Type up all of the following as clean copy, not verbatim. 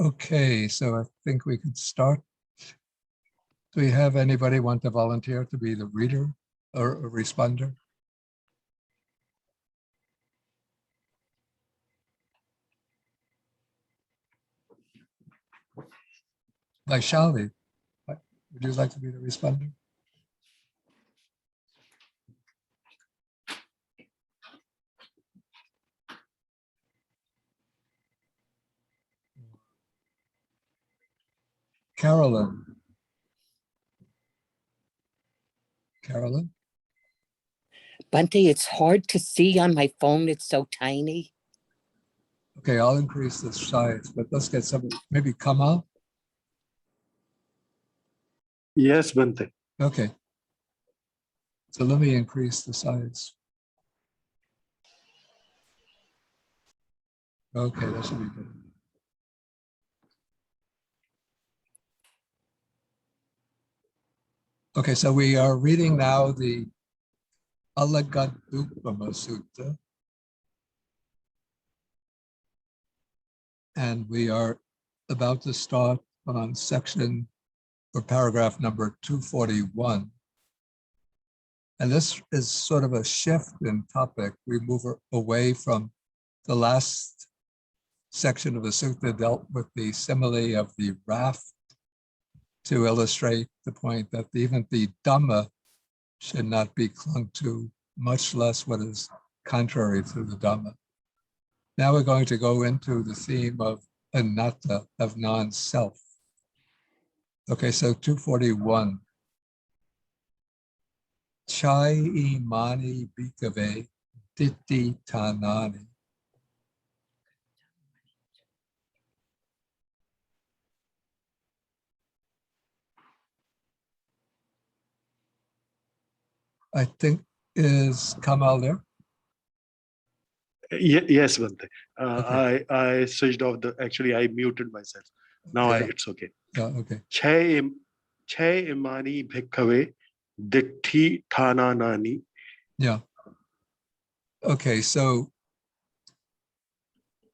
Okay, so I think we could start. Do we have anybody want to volunteer to be the reader or a responder? Vaishali, would you like to be the responder? Carolyn. Carolyn? Bunty, it's hard to see on my phone. It's so tiny. Okay, I'll increase the size, but let's get somebody, maybe Kamal? Yes, Bante. Okay. So let me increase the size. Okay, that should be good. Okay, so we are reading now the Alagadupama Sutta. And we are about to start on section or paragraph number 241. And this is sort of a shift in topic. We move away from the last section of the sutta dealt with the simile of the raft to illustrate the point that even the Dhamma should not be clung to, much less what is contrary to the Dhamma. Now we're going to go into the theme of anatta, of non-self. Okay, so 241. Chai imani bhikkhave ditti tanani. I think, is Kamal there? Yes, Bante. Okay. I switched off actually I muted myself. Now Yeah. it's okay. Yeah, okay. Chhe imani bhikkhave ditti thana nani. Yeah. Okay, so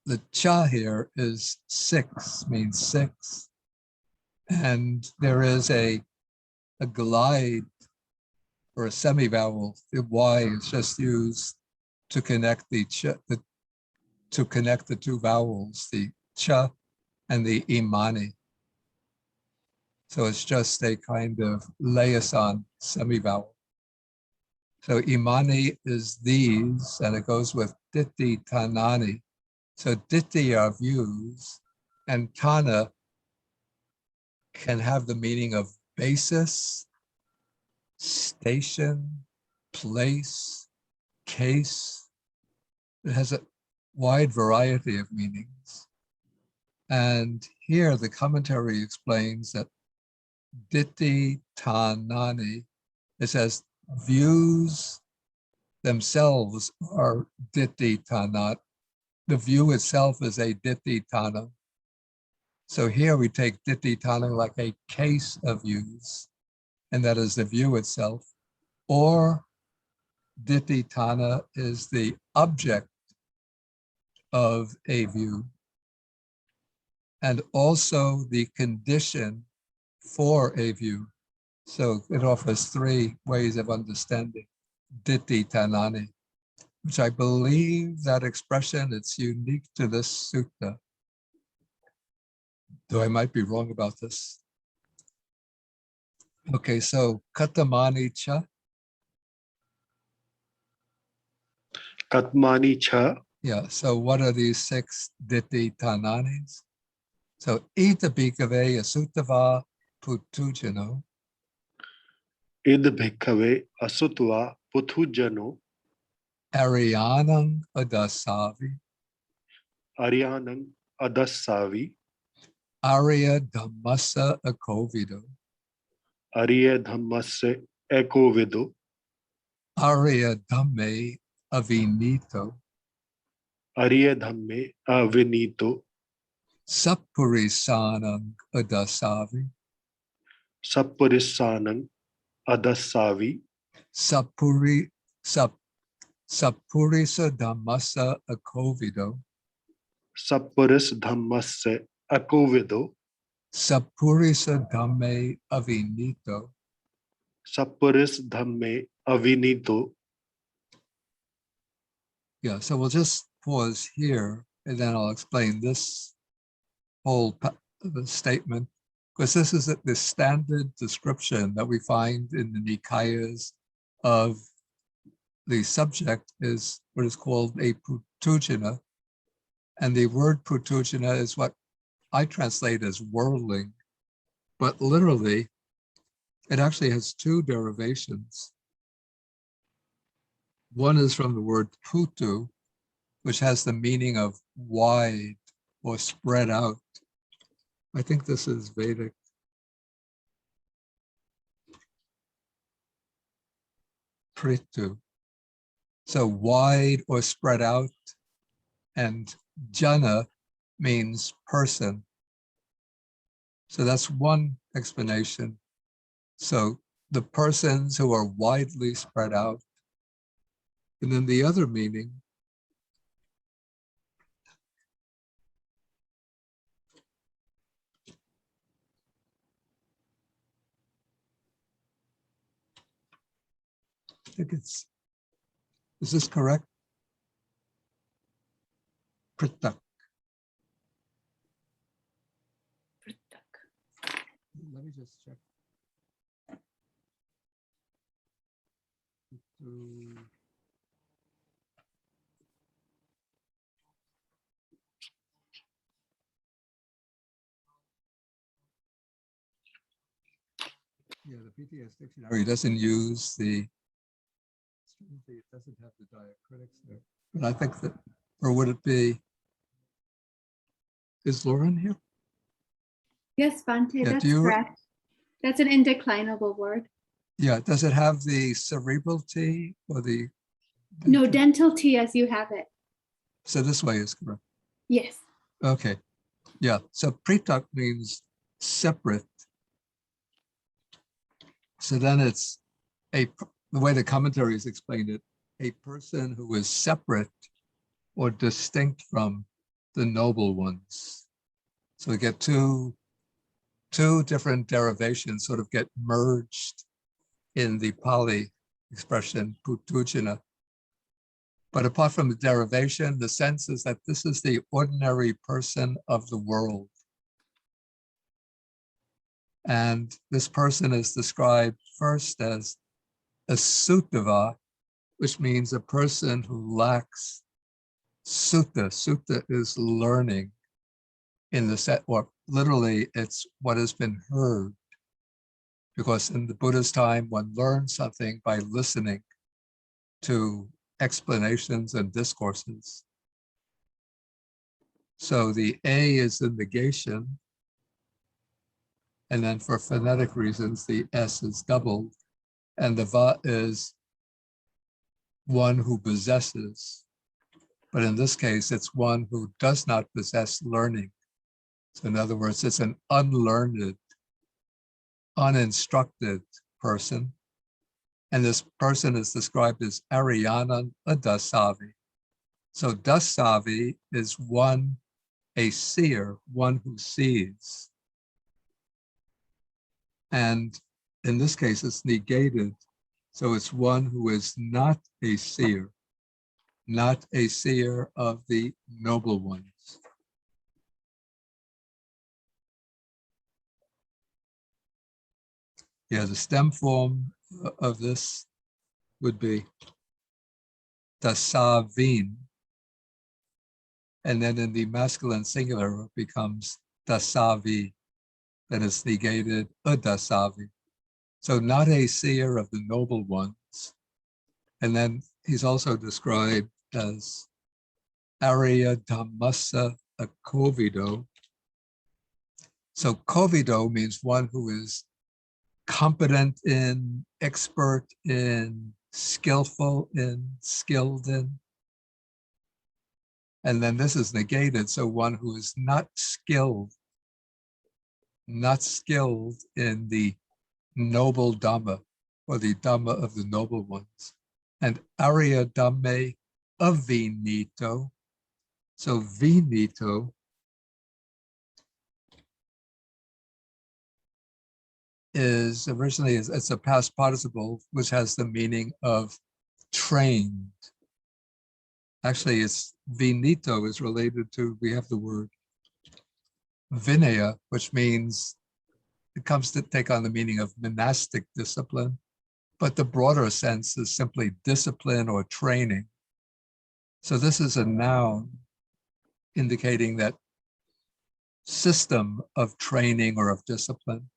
the cha here is 6, means 6. And there is a glide or a semi-vowel. The Y is just used to connect the two vowels, the cha and the imani. So it's just a kind of liaison semi-vowel. So imani is these, and it goes with ditti tanani. So ditti are views, and tana can have the meaning of basis, station, place, case. It has a wide variety of meanings. And here the commentary explains that ditti tanani, it says views themselves are ditti tanat. The view itself is a ditti tana. So here we take ditti tana like a case of views, and that is the view itself, or ditti tana is the object of a view, and also the condition for a view. So it offers 3 ways of understanding ditti tanani, which I believe that expression, it's unique to this sutta. Though I might be wrong about this. Okay, so katamani cha. Katmani cha. Yeah, so what are these 6 ditti tananis? So ita bhikkhave asutava putujano. Id bhikkhave asutva puthujano. Ariyanam adasavi. Aryanang adasavi. Arya dhammasa akovido. Arya dhammasya ekovido. Arya dhamme avinito. Arya dhamme avinito. Sapurisanam adasavi. Sapurisanang adasavi. Sapurisa dhammasa akovido. Sapuris dhammasya akovido, sapurisa dhamme avinito. sapuris dhamme avinito. Yeah, so we'll just pause here and then I'll explain this whole the statement, because this is the standard description that we find in the Nikayas of the subject is what is called a putujana. And the word putujana is what I translate as whirling, but literally it actually has two derivations. One is from the word putu, which has the meaning of wide or spread out. I think this is Vedic. Pritu. So wide or spread out, and jana means person. So that's one explanation. So the persons who are widely spread out. And then the other meaning I think it's, is this correct? Pritak. Let me just check. Yeah, the PTS dictionary doesn't use the, it doesn't have the diacritics there. But I think that, or would it be, is Lauren here? Yes, Bhante, Yeah, that's do you- correct. That's an indeclinable word. Yeah, does it have the cerebral T or the? No, dental T as you have it. So this way is correct. Yes. Okay, yeah, so pritak means separate. So then it's the way the commentaries explain it, a person who is separate or distinct from the noble ones. So we get two different derivations sort of get merged in the Pali expression, putujana. But apart from the derivation, the sense is that this is the ordinary person of the world. And this person is described first as a sutava, which means a person who lacks sutta. Sutta is learning in the set, or literally it's what has been heard. Because in the Buddha's time, one learned something by listening to explanations and discourses. So the A is the negation. And then for phonetic reasons, the S is doubled. And the Va is one who possesses. But in this case, it's one who does not possess learning. So in other words, it's an unlearned, uninstructed person. And this person is described as Ariyanan Dasavi. So Dasavi is one, a seer, one who sees. And in this case, it's negated. So it's one who is not a seer of the noble ones. Yeah, the stem form of this would be dasavin. And then in the masculine singular, it becomes dasavi. Then it's negated dasavi. So not a seer of the noble ones. And then he's also described as Arya Dhammasa Kovido. So Kovido means one who is competent in, expert in, skillful in, skilled in. And then this is negated. So one who is not skilled in the noble Dhamma or the Dhamma of the noble ones. And Arya Dhamme Avinito. So Vinito is originally, it's a past participle, which has the meaning of trained. Actually, it's vinito is related to, we have the word vinaya, which means it comes to take on the meaning of monastic discipline, but the broader sense is simply discipline or training. So this is a noun indicating that system of training or of discipline.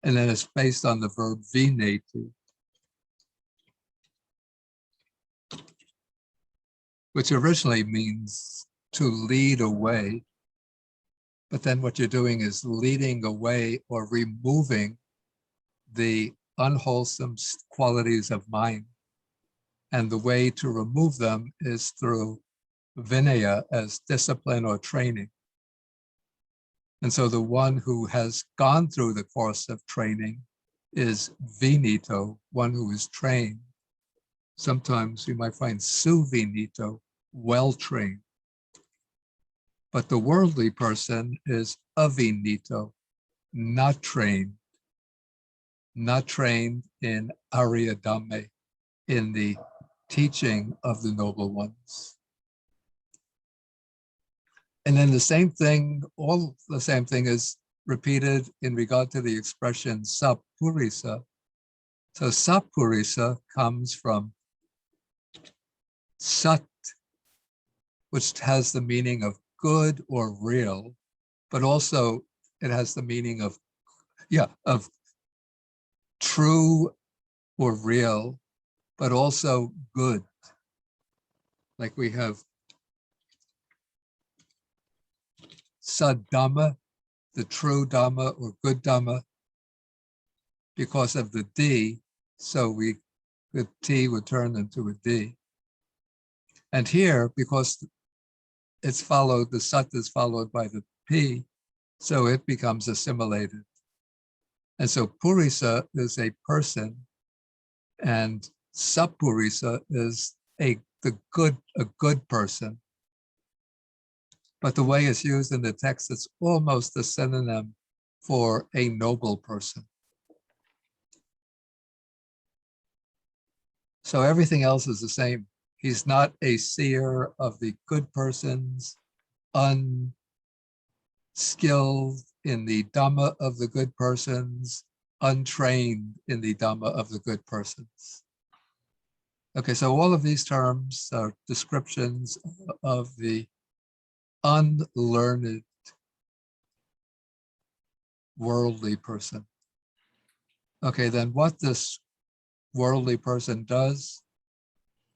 And then it's based on the verb vineti, which originally means to lead away. But then what you're doing is leading away or removing the unwholesome qualities of mind. And the way to remove them is through vinaya as discipline or training. And so the one who has gone through the course of training is vinito, one who is trained. Sometimes you might find suvinito, well-trained. But the worldly person is avinito, not trained in Ariadame, in the teaching of the noble ones. And then the same thing, all the same thing is repeated in regard to the expression sapurisa. So sapurisa comes from sat, which has the meaning of good or real, but also it has the meaning of, of true or real, but also good. Like we have Saddhamma, the true Dhamma or good Dhamma, because of the D, so the T would turn into a D. And here, because it's followed, the Sat is followed by the P, so it becomes assimilated. And so Purisa is a person, and Sapurisa is a good person. But the way it's used in the text, it's almost a synonym for a noble person. So everything else is the same. He's not a seer of the good persons, unskilled in the Dhamma of the good persons, untrained in the Dhamma of the good persons. Okay, so all of these terms are descriptions of the unlearned worldly person. Okay, then what this worldly person does,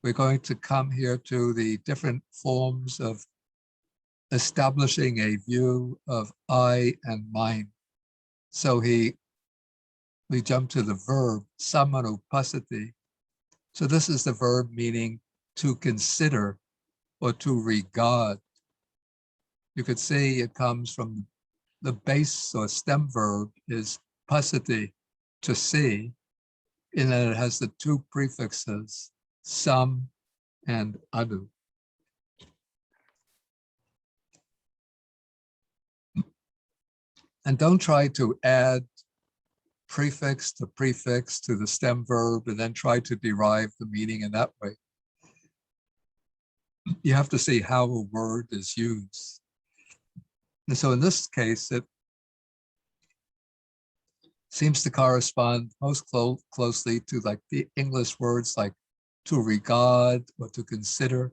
we're going to come here to the different forms of establishing a view of I and mine. So we jump to the verb samanupasati. So this is the verb meaning to consider or to regard. You could see it comes from the base or stem verb is pasati, to see, in that it has the two prefixes, sam and anu. And don't try to add prefix to the stem verb and then try to derive the meaning in that way. You have to see how a word is used. And so in this case, it seems to correspond most closely to like the English words like to regard or to consider.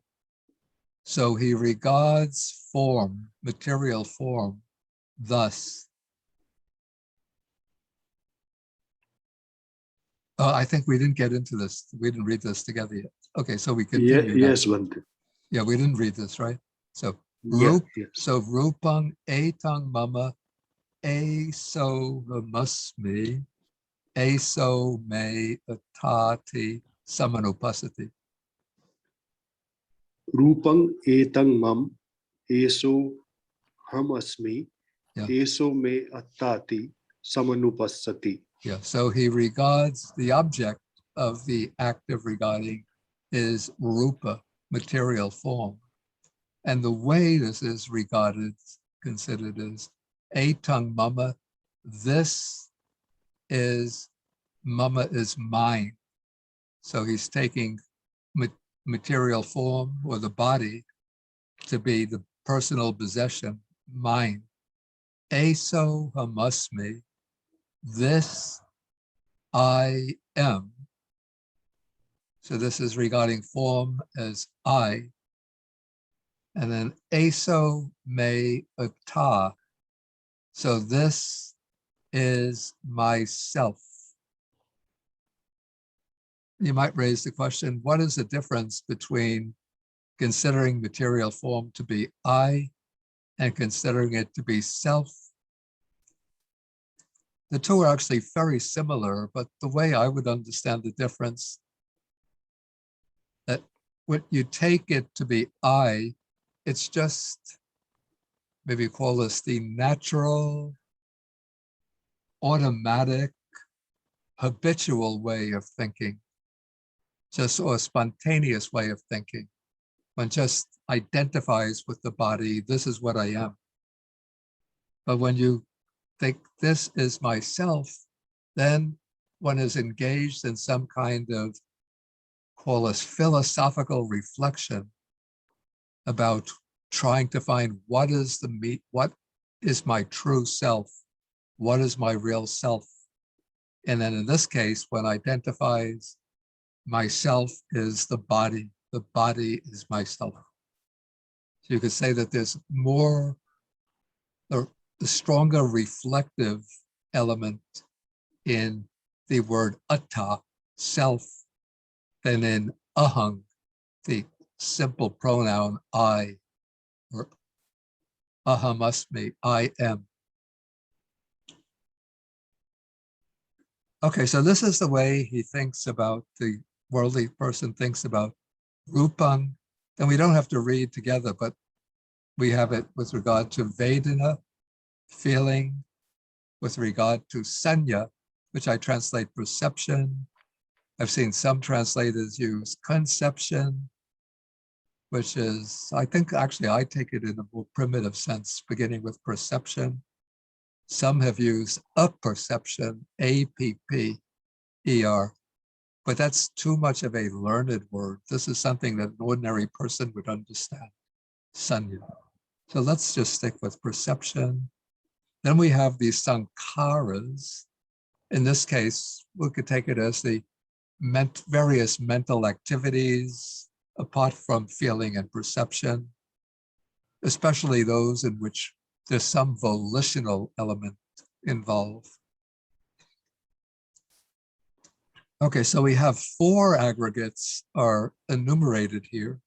So he regards form, material form, thus. I think we didn't get into this. We didn't read this together yet. Okay, so we continue. Yes, Bhante. Yeah, we didn't read this, right? So, Yes. so rupang etang mama eso ramasmi eso me atati samanupasati. Rupang etang mam eso ham asmi Yeah. eso me attati samanupassati. Yeah, so he regards the object of the act of regarding is rupa, material form. And the way this is regarded, considered as etang mama, this is mama is mine. So he's taking material form or the body to be the personal possession, mine. Eso hamasmi, this I am. So this is regarding form as I. And then eso me ata. So this is myself. You might raise the question, what is the difference between considering material form to be I and considering it to be self? The two are actually very similar, but the way I would understand the difference, that when you take it to be I, it's just, maybe call this the natural, automatic, habitual way of thinking, just or a spontaneous way of thinking. One just identifies with the body, this is what I am. But when you think this is myself, then one is engaged in some kind of, call this philosophical reflection about trying to find what is what is my true self, what is my real self. And then in this case, one identifies myself is the body is myself. So you could say that there's more, or the stronger reflective element in the word atta, self, than in ahang, the simple pronoun I, or ahamasmi, I am. Okay, so this is the way he thinks about, the worldly person thinks about rupang. And we don't have to read together, but we have it with regard to vedana, feeling, with regard to sanya, which I translate perception. I've seen some translators use conception, which is, I think actually I take it in a more primitive sense, beginning with perception. Some have used apperception, A-P-P-E-R, but that's too much of a learned word. This is something that an ordinary person would understand, sanya. So let's just stick with perception. Then we have the sankharas. In this case, we could take it as the various mental activities apart from feeling and perception, especially those in which there's some volitional element involved. Okay, so we have 4 aggregates are enumerated here.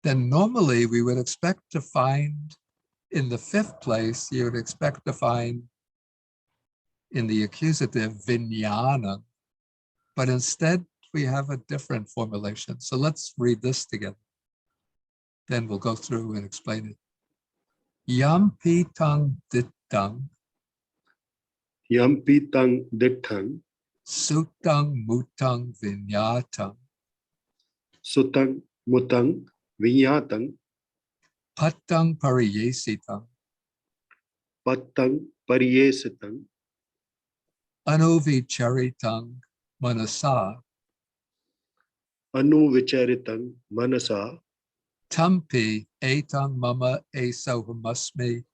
Then normally we would expect to find, in the 5th place, you would expect to find in the accusative vijnana, but instead we have a different formulation. So let's read this together. Then we'll go through and explain it. Yam pitang dittang, Yampitang dittang, sutang mutang vinyatang, sutang mutang vinyatang, patang pariyesitang, pattang pariyesitang, anuvicharitang manasa, anuvicharitang manasa, tampi etang mama eso hamasmi,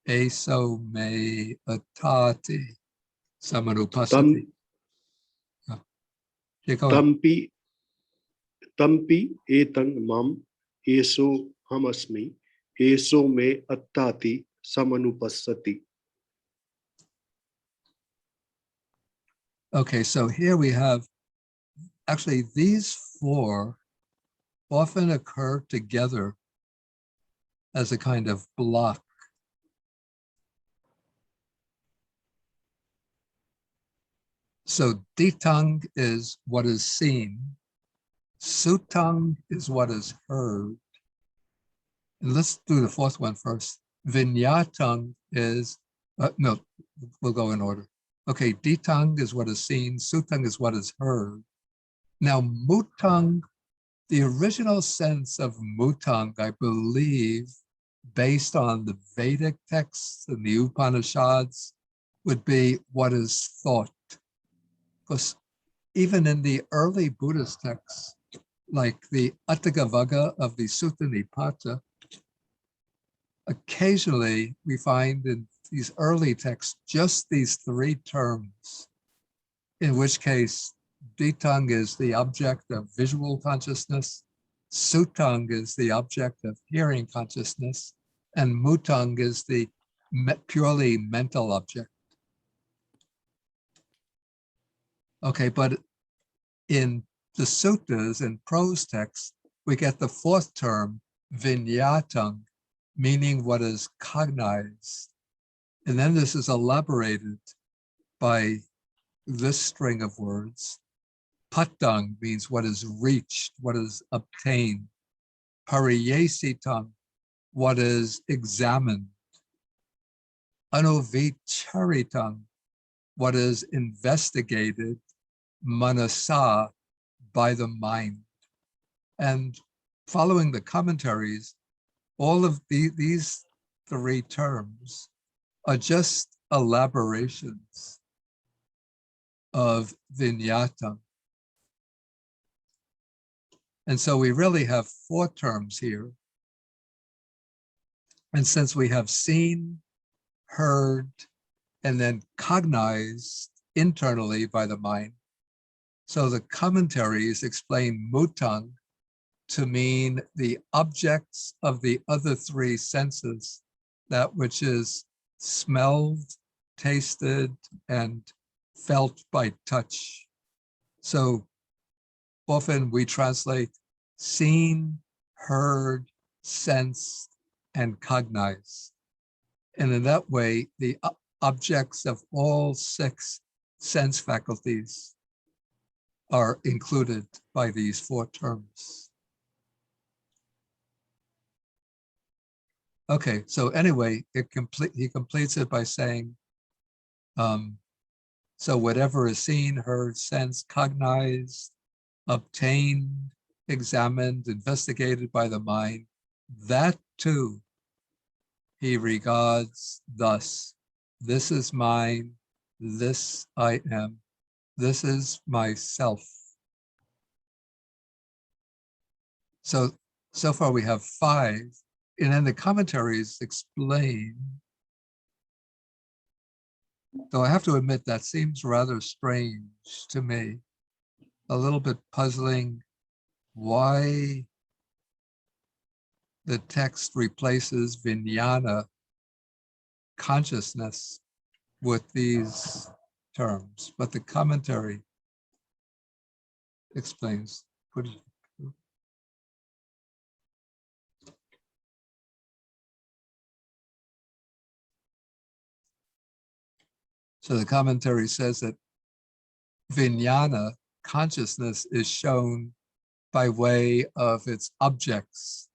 eso me atati, samanupasati. Go ahead. tampi etang mam, eso hamasmi, eso me attati samanupassati. Okay, so here we have, actually these 4 often occur together as a kind of block. So ditang is what is seen, sutang is what is heard. And let's do the 4th one first. Vinyatang is, no, we'll go in order. Okay, ditang is what is seen, sutang is what is heard. Now mutang, the original sense of mutang, I believe, based on the Vedic texts and the Upanishads, would be what is thought. Because even in the early Buddhist texts, like the Attagavaga of the Sutta Nipata, occasionally we find in these early texts just these three terms, in which case Ditang is the object of visual consciousness, Sutang is the object of hearing consciousness, and Mutang is the purely mental object. Okay, but in the suttas and prose texts, we get the fourth term, vinyatang, meaning what is cognized. And then this is elaborated by this string of words. Patang means what is reached, what is obtained. Pariyesitang, what is examined. Anuvicharitang, what is investigated. Manasa, by the mind. And following the commentaries, all of these three terms are just elaborations of vinyata. And so we really have four terms here. And since we have seen, heard, and then cognized internally by the mind, so the commentaries explain mutang to mean the objects of the other three senses, that which is smelled, tasted, and felt by touch. So often we translate seen, heard, sensed, and cognized. And in that way, the objects of all six sense faculties are included by these four terms. Okay, so anyway, he completes it by saying, so whatever is seen, heard, sensed, cognized, obtained, examined, investigated by the mind, that too he regards thus. This is mine, this I am, this is myself. So far we have five, and then the commentaries explain, though I have to admit that seems rather strange to me, a little bit puzzling, why the text replaces vijnana, consciousness, with these terms, but the commentary explains. So the commentary says that vijnana, consciousness, is shown by way of its objects,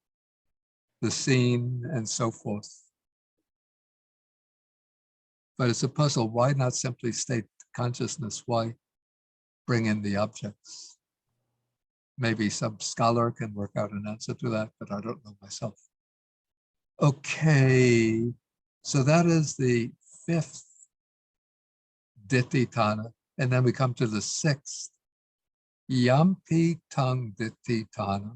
the scene, and so forth. But it's a puzzle. Why not simply state consciousness? Why bring in the objects? Maybe some scholar can work out an answer to that, but I don't know myself. Okay, so that is the fifth Ditthitana. And then we come to the sixth, Yampi Tang Ditthitana.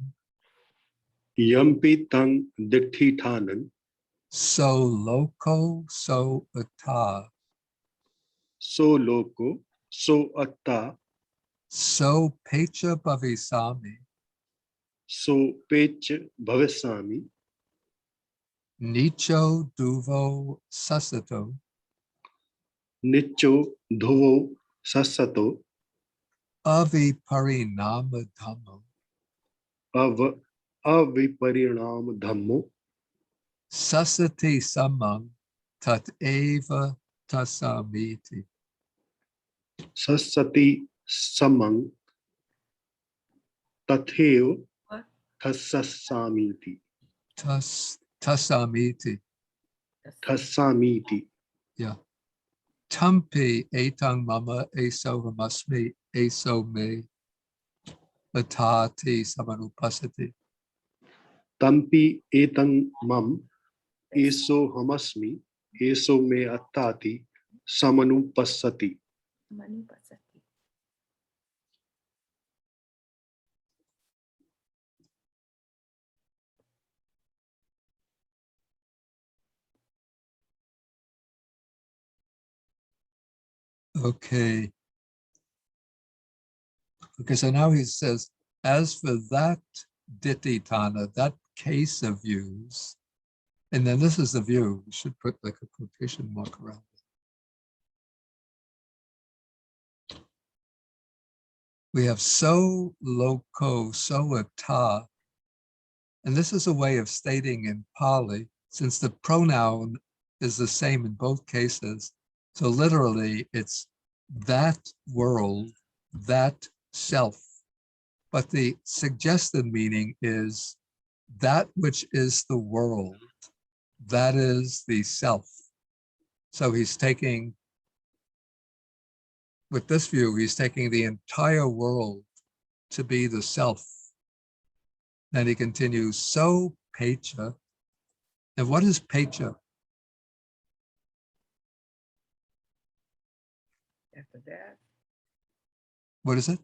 Yampi tang ditthithanan. So loco, so atta. So loko, so atta. So pecha bhavisami. So pech bhavisami. Nicho duvo sasato. Nicho dhuvo sasato. Aviparinama dhammo. Aviparinam dhammo. Sasati samang tat eva tasamiti. Sasati samang tatheo thasasamiti. Tasamiti. Thasamiti. Yeah. Tampi etang mama eso hamasmi eso me atati samanupasati. Tampi etang mam eso hamasmi eso me attati samanupassati. Okay. Okay, so now he says, as for that ditthitana, that case of views, and then this is the view. We should put like a quotation mark around it. We have so loco, so ata, and this is a way of stating in Pali, since the pronoun is the same in both cases. So literally, it's that world, that self. But the suggested meaning is that which is the world, that is the self. So he's taking, with this view, he's taking the entire world to be the self. Then he continues, so pecha. And what is pecha? After that, What is it?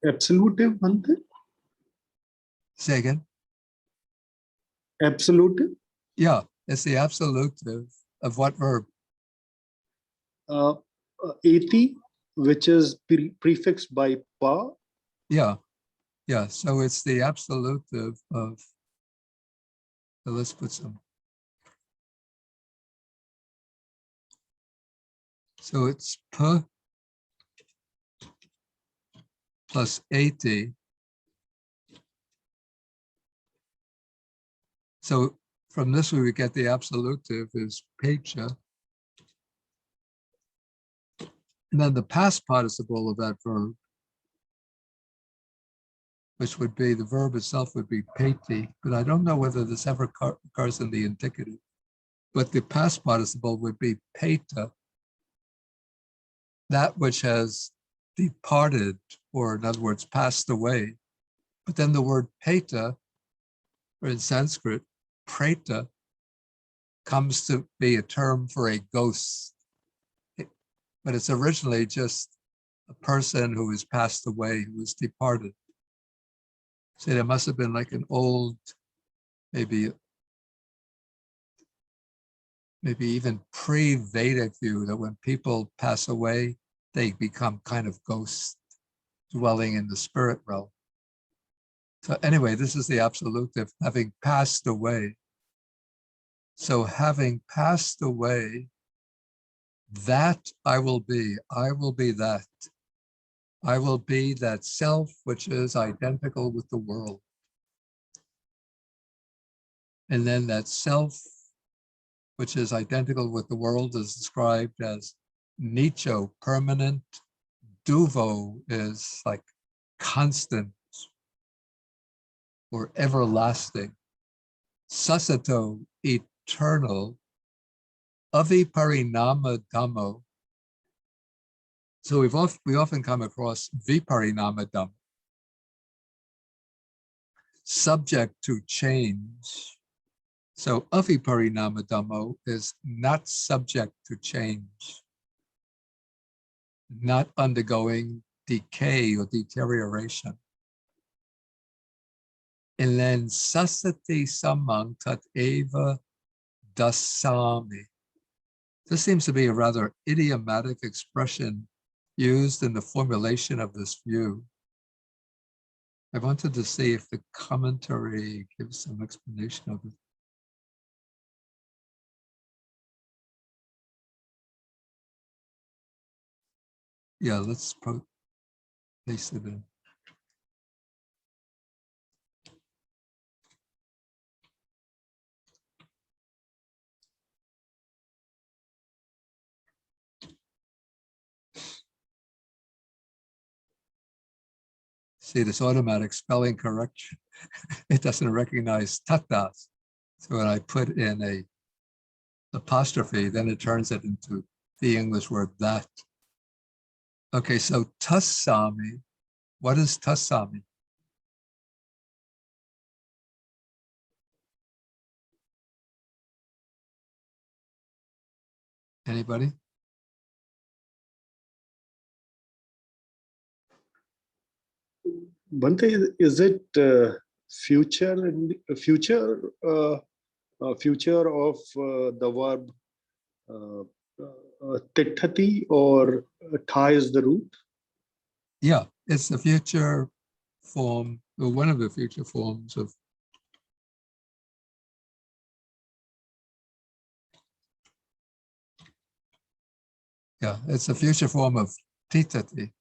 Absolutive, Bhante? Say again. Absolutive? Yeah, it's the absolutive of what verb? Ati, which is prefixed by pa. Yeah, yeah. So it's the absolutive of, so let's put some. So it's p plus 80. So from this we would get the absolutive is pecha. And then the past participle of that verb, which would be, the verb itself would be peti, but I don't know whether this ever occurs in the indicative. But the past participle would be peta, that which has departed, or in other words, passed away. But then the word peta, or in Sanskrit, preta, comes to be a term for a ghost. But it's originally just a person who has passed away, who has departed. So there must have been like an old, maybe even pre-Vedic view that when people pass away, they become kind of ghosts dwelling in the spirit realm. So anyway, this is the absolutive, having passed away. So having passed away, that I will be that. I will be that self which is identical with the world. And then that self which is identical with the world is described as nicho, permanent. Duvo is like constant or everlasting. Sasato, eternal. Aviparinama dhammo. So we often come across viparinama dhammo, subject to change. So aviparinama dhammo is not subject to change, not undergoing decay or deterioration. And then sasati samang tat eva dasami. This seems to be a rather idiomatic expression used in the formulation of this view. I wanted to see if the commentary gives some explanation of it. Yeah, let's paste it in. See this automatic spelling correction. It doesn't recognize tatas. So when I put in a apostrophe, then it turns it into the English word that. Okay, so tassami. What is tassami? Anybody? Bhante, is it future future of the verb Tithati or tha is the root. Yeah, it's the future form, or one of the future forms of it's a future form of titati.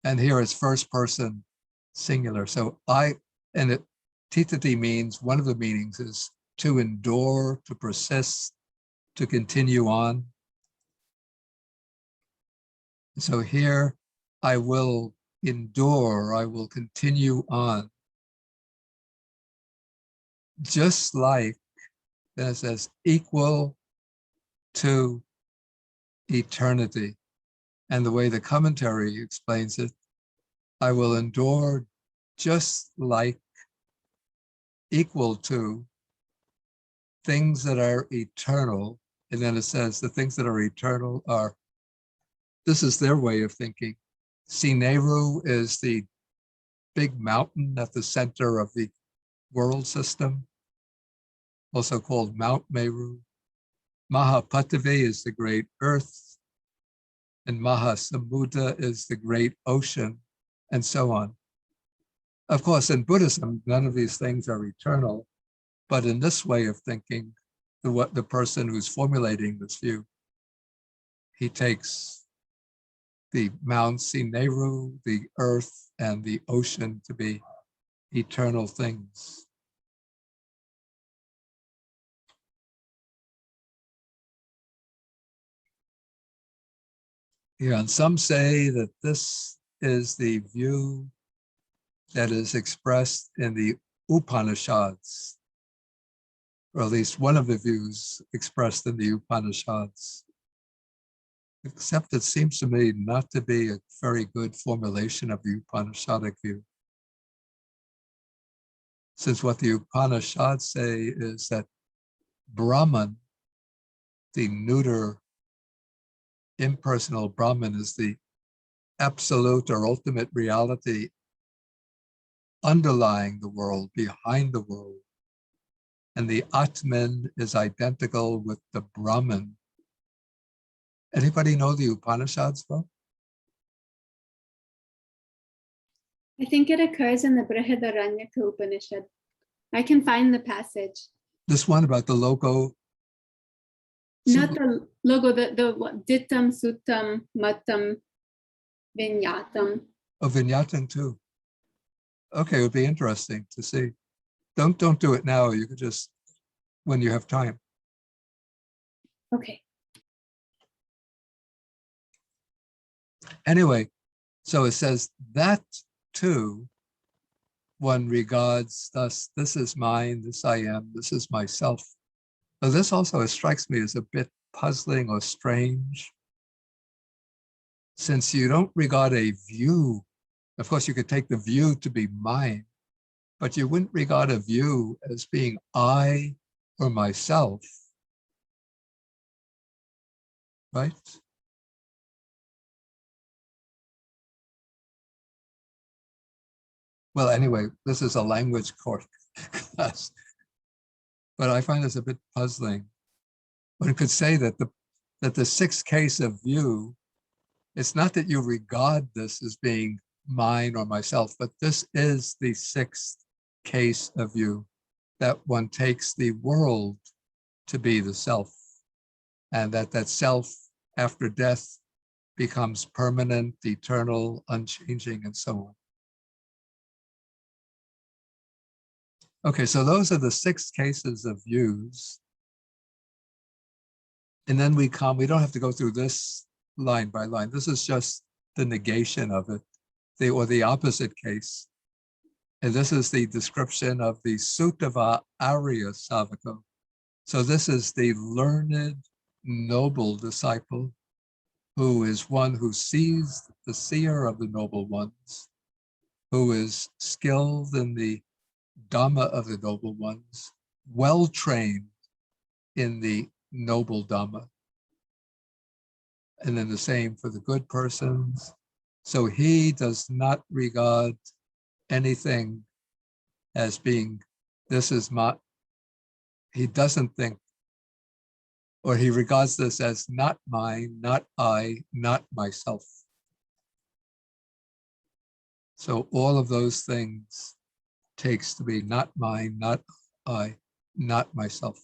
And here it's first person singular. So titati means, one of the meanings is to endure, to persist, to continue on. So here, I will endure, I will continue on. Just like, then it says, equal to eternity. And the way the commentary explains it, I will endure just like, equal to things that are eternal. And then it says the things that are eternal are, this is their way of thinking. Sineru is the big mountain at the center of the world system, also called Mount Meru. Mahapatavi is the great earth, and Mahasamudra is the great ocean, and so on. Of course, in Buddhism, none of these things are eternal, but in this way of thinking, the person who's formulating this view, he takes the Mount Sineru, the earth, and the ocean to be eternal things. Yeah, and some say that this is the view that is expressed in the Upanishads, or at least one of the views expressed in the Upanishads. Except it seems to me not to be a very good formulation of the Upanishadic view. Since what the Upanishads say is that Brahman, the neuter, impersonal Brahman, is the absolute or ultimate reality underlying the world, behind the world. And the Atman is identical with the Brahman. Anybody know the Upanishads, Bob? I think it occurs in the Brihadaranyaka Upanishad. I can find the passage. This one about the logo. Not the logo, the what, Dittam, Suttam, Mattam, Vinyatam. Oh, Vinyatam too. Okay, it would be interesting to see. Don't do it now. You could just, when you have time. Okay. Anyway, so it says that too, one regards thus, this is mine, this I am, this is myself. Now, this also strikes me as a bit puzzling or strange, since you don't regard a view. Of course, you could take the view to be mine, but you wouldn't regard a view as being I or myself, right? Well, anyway, this is a language course class, but I find this a bit puzzling. One could say that the sixth case of view, it's not that you regard this as being mine or myself, but this is the sixth case of view, that one takes the world to be the self, and that self after death becomes permanent, eternal, unchanging, and so on. Okay, so those are the six cases of views. And then we don't have to go through this line by line. This is just the negation of it, or the opposite case. And this is the description of the Sutava Arya Savaka. So this is the learned, noble disciple, who is one who sees the seer of the noble ones, who is skilled in the Dhamma of the noble ones, well trained in the noble Dhamma. And then the same for the good persons. So he does not regard anything as being, this is my, he doesn't think or he regards this as not mine, not I, not myself. So all of those things takes to be not mine, not I, not myself.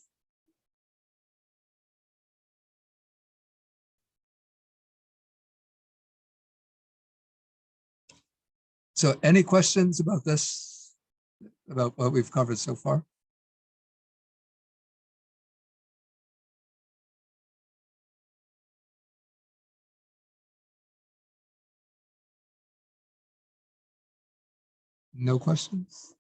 So any questions about this, about what we've covered so far? No questions?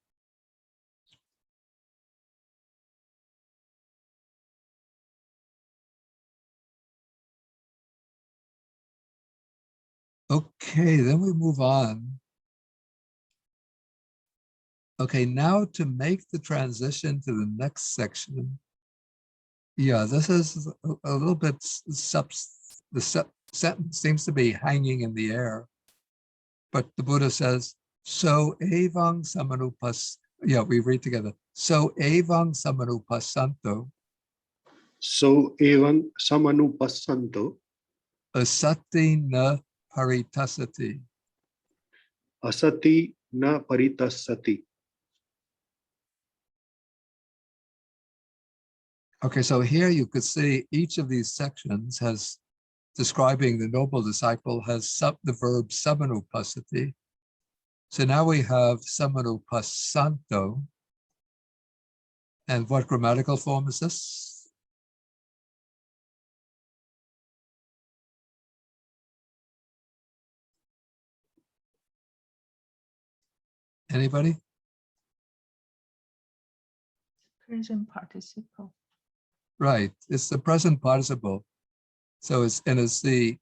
Okay, then we move on. Okay, now to make the transition to the next section. Yeah, this is a little bit, sentence seems to be hanging in the air. But the Buddha says, so evang samanupas, yeah, we read together. So evang samanupasanto So evan samanupassanto asati na paritasati. asati na paritasati. Okay, so here you could see each of these sections has describing the noble disciple has the verb samanupasati. So now we have samanupasanto. And what grammatical form is this? Anybody? Present participle. Right, it's the present participle. So it's the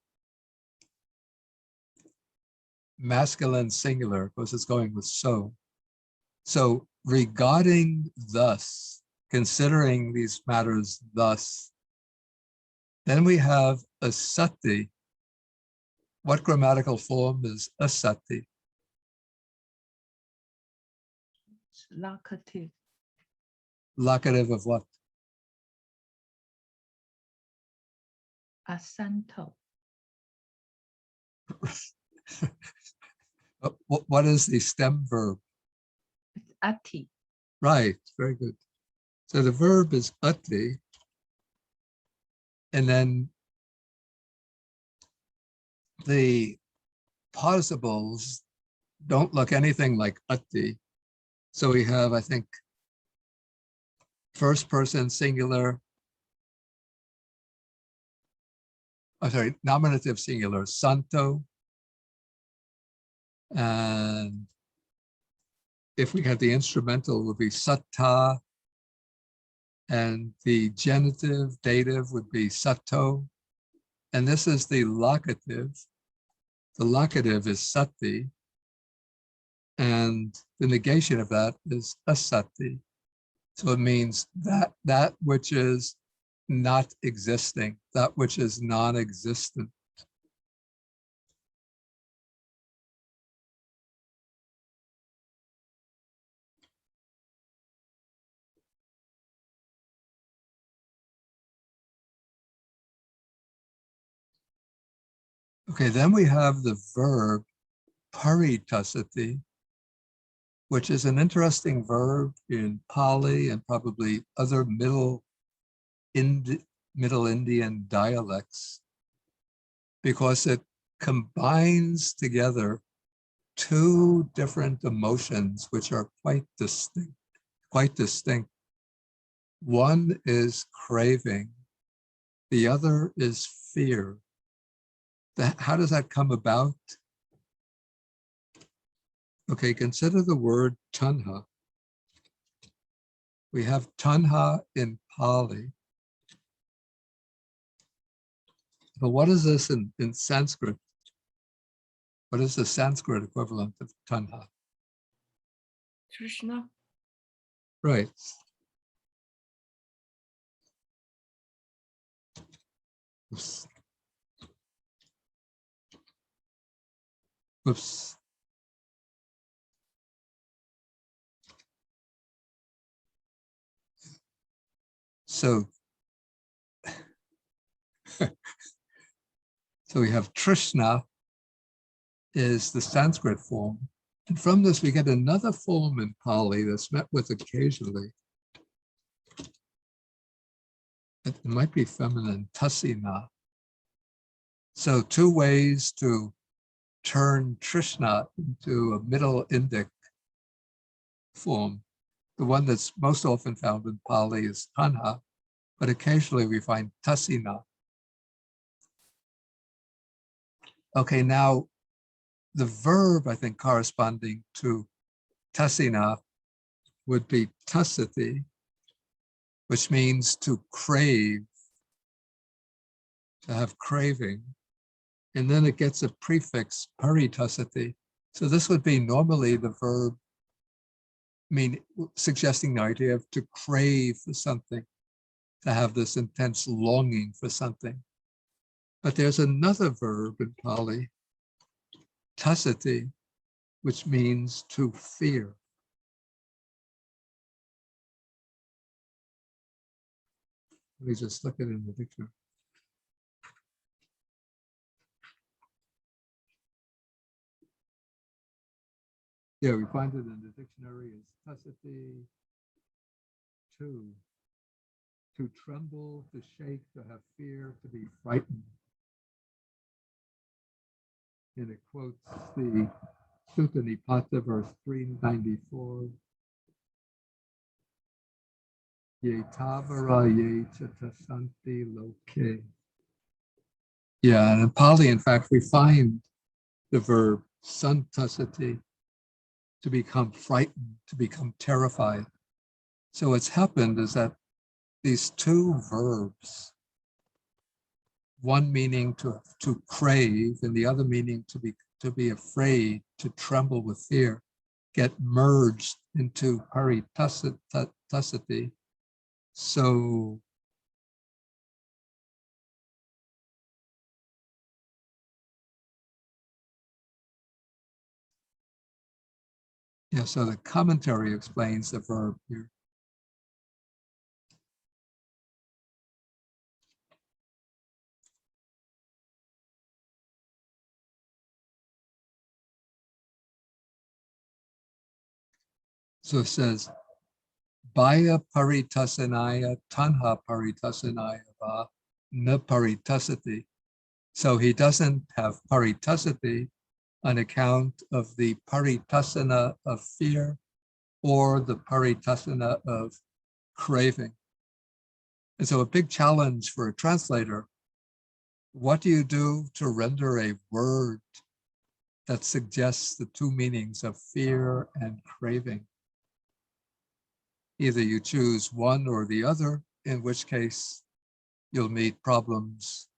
masculine singular because it's going with so. So regarding thus, considering these matters thus, then we have asati. What grammatical form is asati? Locative. Locative of what? Asanto. What is the stem verb? It's ati. Right, very good. So the verb is ati, and then the participles don't look anything like ati. So we have, I think, first person singular, nominative singular, santo. And if we had the instrumental, it would be satta. And the genitive, dative would be sato. And this is the locative. The locative is sati. And the negation of that is asati. So it means that which is not existing, that which is non-existent. Okay, then we have the verb paritasity, which is an interesting verb in Pali and probably other Middle Indian dialects, because it combines together two different emotions which are quite distinct. One is craving, the other is fear. How does that come about? Okay, consider the word tanha. We have tanha in Pali. But what is this in Sanskrit? What is the Sanskrit equivalent of tanha? Trishna. Right. Oops. Oops. So So we have Trishna is the Sanskrit form. And from this, we get another form in Pali that's met with occasionally. It might be feminine, Tasina. So two ways to turn Trishna into a Middle Indic form. The one that's most often found in Pali is Tanha, but occasionally we find Tasina. Okay, now the verb, I think, corresponding to Tasina would be tasati, which means to crave, to have craving. And then it gets a prefix, paritasity. So this would be normally the verb, suggesting the idea of to crave for something, to have this intense longing for something. But there's another verb in Pali, tasati, which means to fear. Let me just look at it in the dictionary. Yeah, we find it in the dictionary as tasati, to tremble, to shake, to have fear, to be frightened. And it quotes the Sutta Nipata, verse 394. Ye tavara ye chatasanti loke. Yeah, and in Pali, in fact, we find the verb santasati, to become frightened, to become terrified. So what's happened is that these two verbs, one meaning to crave and the other meaning to be afraid, to tremble with fear, get merged into paritasati. So yeah, so the commentary explains the verb here. So it says, Baya paritasanaya tanha paritasanaya va na paritasati. So he doesn't have paritasati on account of the paritasana of fear or the paritasana of craving. And so a big challenge for a translator, what do you do to render a word that suggests the two meanings of fear and craving? Either you choose one or the other, in which case you'll meet problems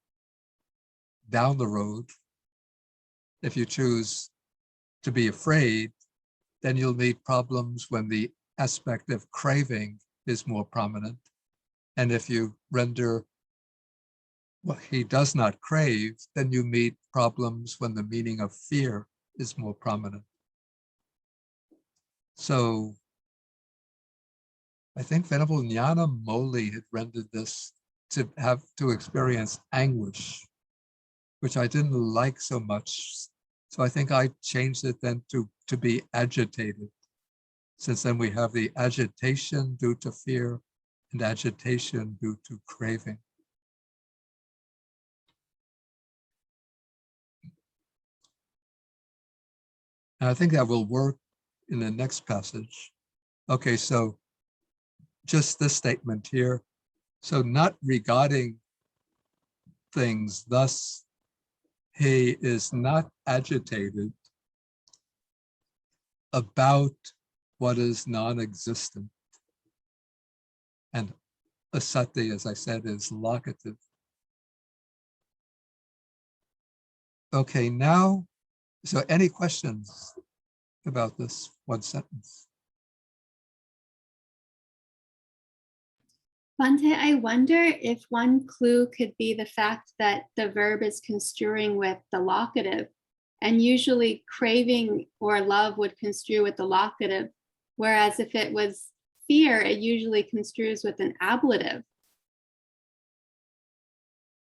down the road. If you choose to be afraid, then you'll meet problems when the aspect of craving is more prominent. And if you render what he does not crave, then you meet problems when the meaning of fear is more prominent. So I think Venerable Jnana Moli had rendered this to have to experience anguish, which I didn't like so much. So I think I changed it then to be agitated, since then we have the agitation due to fear and agitation due to craving. And I think that will work in the next passage. Okay, so just this statement here. So not regarding things, thus he is not agitated about what is non-existent. And asati, as I said, is locative. Okay, now, so any questions about this one sentence? Bhante, I wonder if one clue could be the fact that the verb is construing with the locative, and usually craving or love would construe with the locative, whereas if it was fear, it usually construes with an ablative.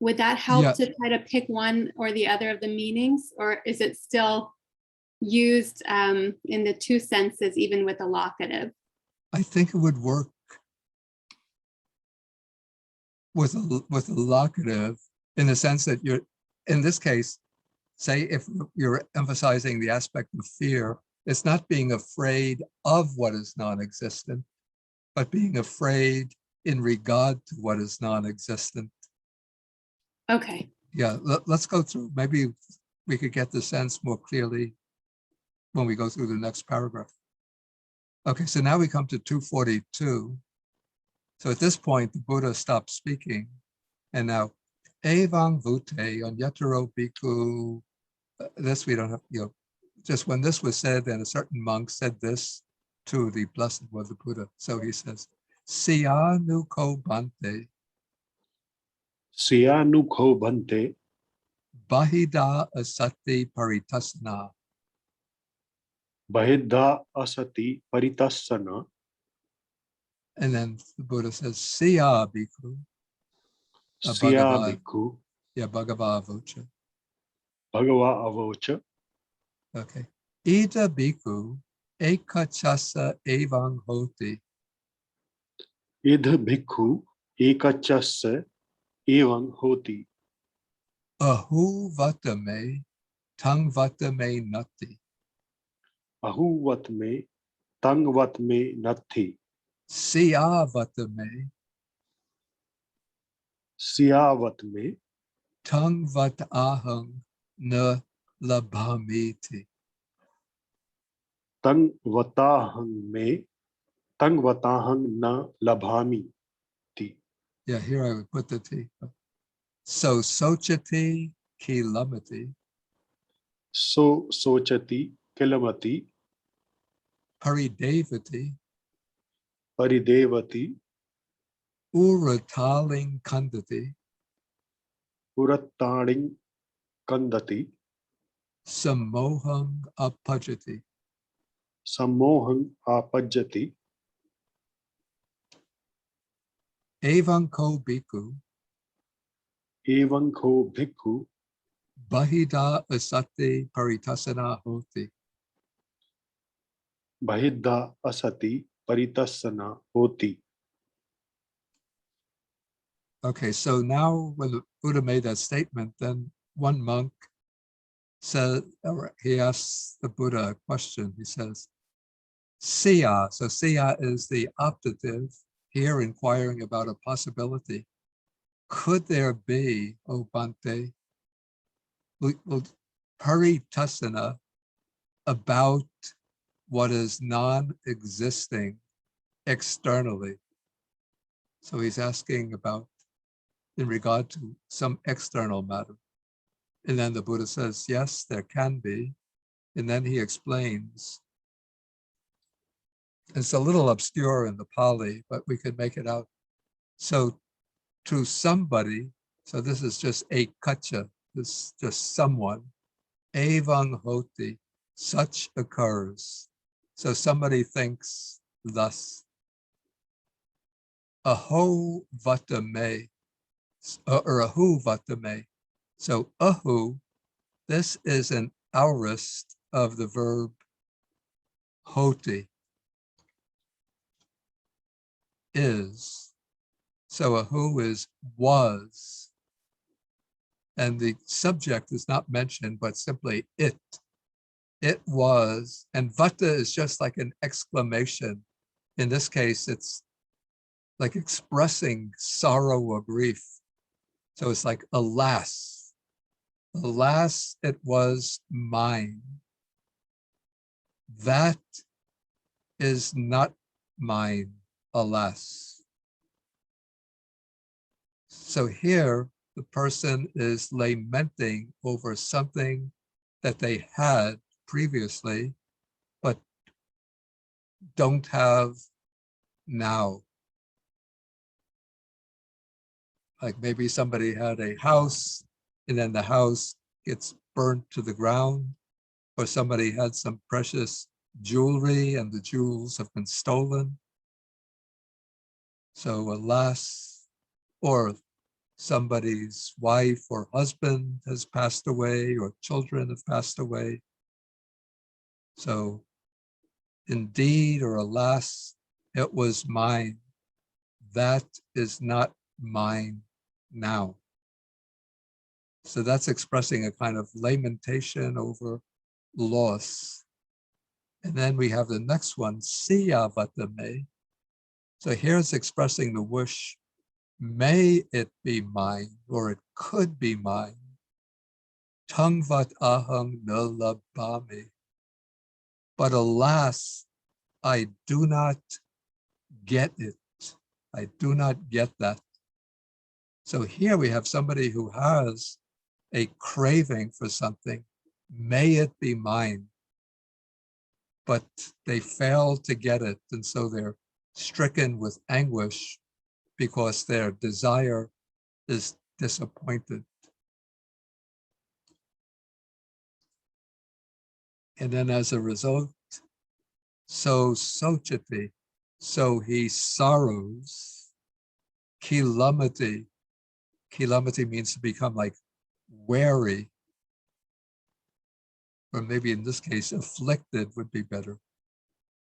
would that help Yeah. to try to pick one or the other of the meanings, or is it still used in the two senses, even with a locative? I think it would work with a locative in the sense that you're, in this case, say if you're emphasizing the aspect of fear, it's not being afraid of what is non-existent, but being afraid in regard to what is non-existent. Okay. Yeah, let's go through. Maybe we could get the sense more clearly when we go through the next paragraph. Okay, so now we come to 242. So at this point, the Buddha stopped speaking. And now, Evang Vute Onyataro Bhikkhu. This we don't have, just when this was said, and a certain monk said this to the Blessed One, the Buddha. So he says, Siyanu ko bante, Siyanu bhante Bahida asati paritasana. bahidha asati paritasana. And then the Buddha says, Siya bhikkhu, Siya Bhagavad, bhikkhu Bhagavad vocha. bhagava avocha. Okay. Ida bhikkhu ekachasa evang hoti. Idh bhikkhu ekachasya evam hoti. Ahu vatame tang vatame nati. Ahuvat me tangvat me nathi. Siya vatame Siyavat me tang vat ahang na labhamiti. tangvatahang na labhami ti. Yeah, here I would put the T. So sochati ki lamati So sochati kilamati paridevati paridevati urataling kandati purattaning kandati samoham apajati. samohang apajjati. Evanko bhikkhu Evam ko bhikkhu bahida asati paritasana hoti. bahidha asati paritasana hoti. Okay, so now when the Buddha made that statement, then one monk said, or he asks the Buddha a question. He says, Siya. So Siya is the optative here, inquiring about a possibility. Could there be, O Bhante, paritasana about what is non-existing externally? So he's asking about in regard to some external matter. And then the Buddha says, yes, there can be. And then he explains. It's a little obscure in the Pali, but we can make it out. So to somebody, so this is just a kacha, this is just someone, evang hoti, such occurs. So somebody thinks thus, aho vatame, or ahu vatame. So ahu, this is an aorist of the verb hoti, is. So ahu is was. And the subject is not mentioned, but simply it. It was. And vata is just like an exclamation. In this case, it's like expressing sorrow or grief. So it's like, alas, alas, it was mine. That is not mine, alas. So here, the person is lamenting over something that they had previously, but don't have now. Like maybe somebody had a house and then the house gets burnt to the ground, or somebody had some precious jewelry and the jewels have been stolen. So alas, or somebody's wife or husband has passed away or children have passed away. So indeed or alas, it was mine. That is not mine now. So that's expressing a kind of lamentation over loss. And then we have the next one, siya vatame. So here it's expressing the wish, may it be mine, or it could be mine. Tungvat ahang nalabami. But alas, I do not get it. I do not get that. So here we have somebody who has a craving for something. May it be mine. But they fail to get it. And so they're stricken with anguish because their desire is disappointed. And then as a result, so sochati, so he sorrows. Kilamati, kilamati means to become like wary, or maybe in this case, afflicted would be better.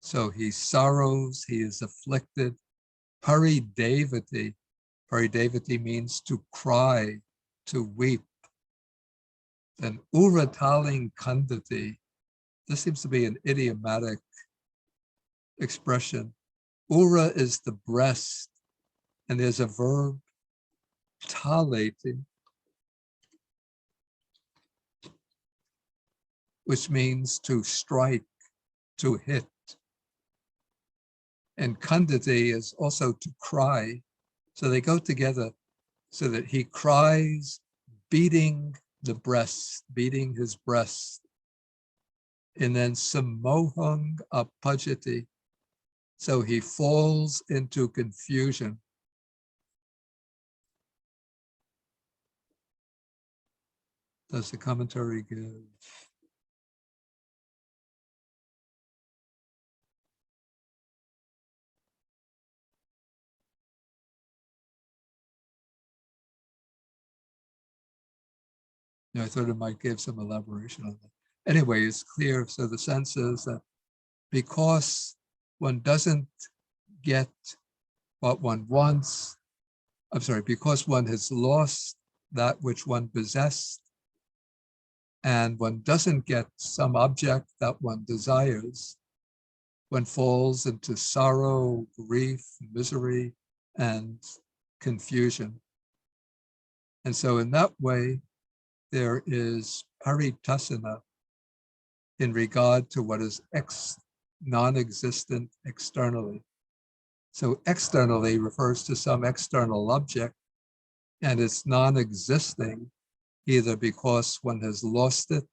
So he sorrows, he is afflicted. Paridevati, paridevati means to cry, to weep. Then urataling kandati, this seems to be an idiomatic expression. Ura is the breast, and there's a verb, talati, which means to strike, to hit. And kandati is also to cry. So they go together so that he cries, beating the breast, beating his breast. And then samohang apajati. So he falls into confusion. Does the commentary give? I thought it might give some elaboration on that. Anyway, it's clear. So the sense is that because one doesn't get what one wants, because one has lost that which one possessed, and one doesn't get some object that one desires, one falls into sorrow, grief, misery, and confusion. And so in that way, there is paritasana in regard to what is non-existent externally. So externally refers to some external object, and it's non-existing either because one has lost it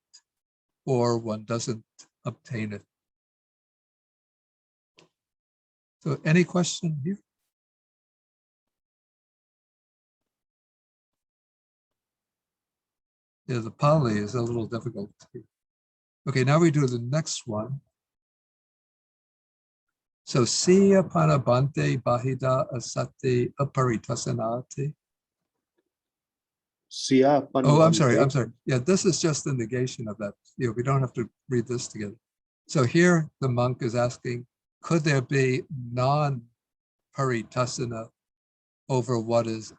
or one doesn't obtain it. So any question here? Yeah, the Pali is a little difficult. Okay, now we do the next one. So siya panabante bahida asati aparitasanati. Siya Oh, I'm sorry. panabante. Yeah, this is just the negation of that. We don't have to read this together. So here the monk is asking, could there be non-paritasana over what is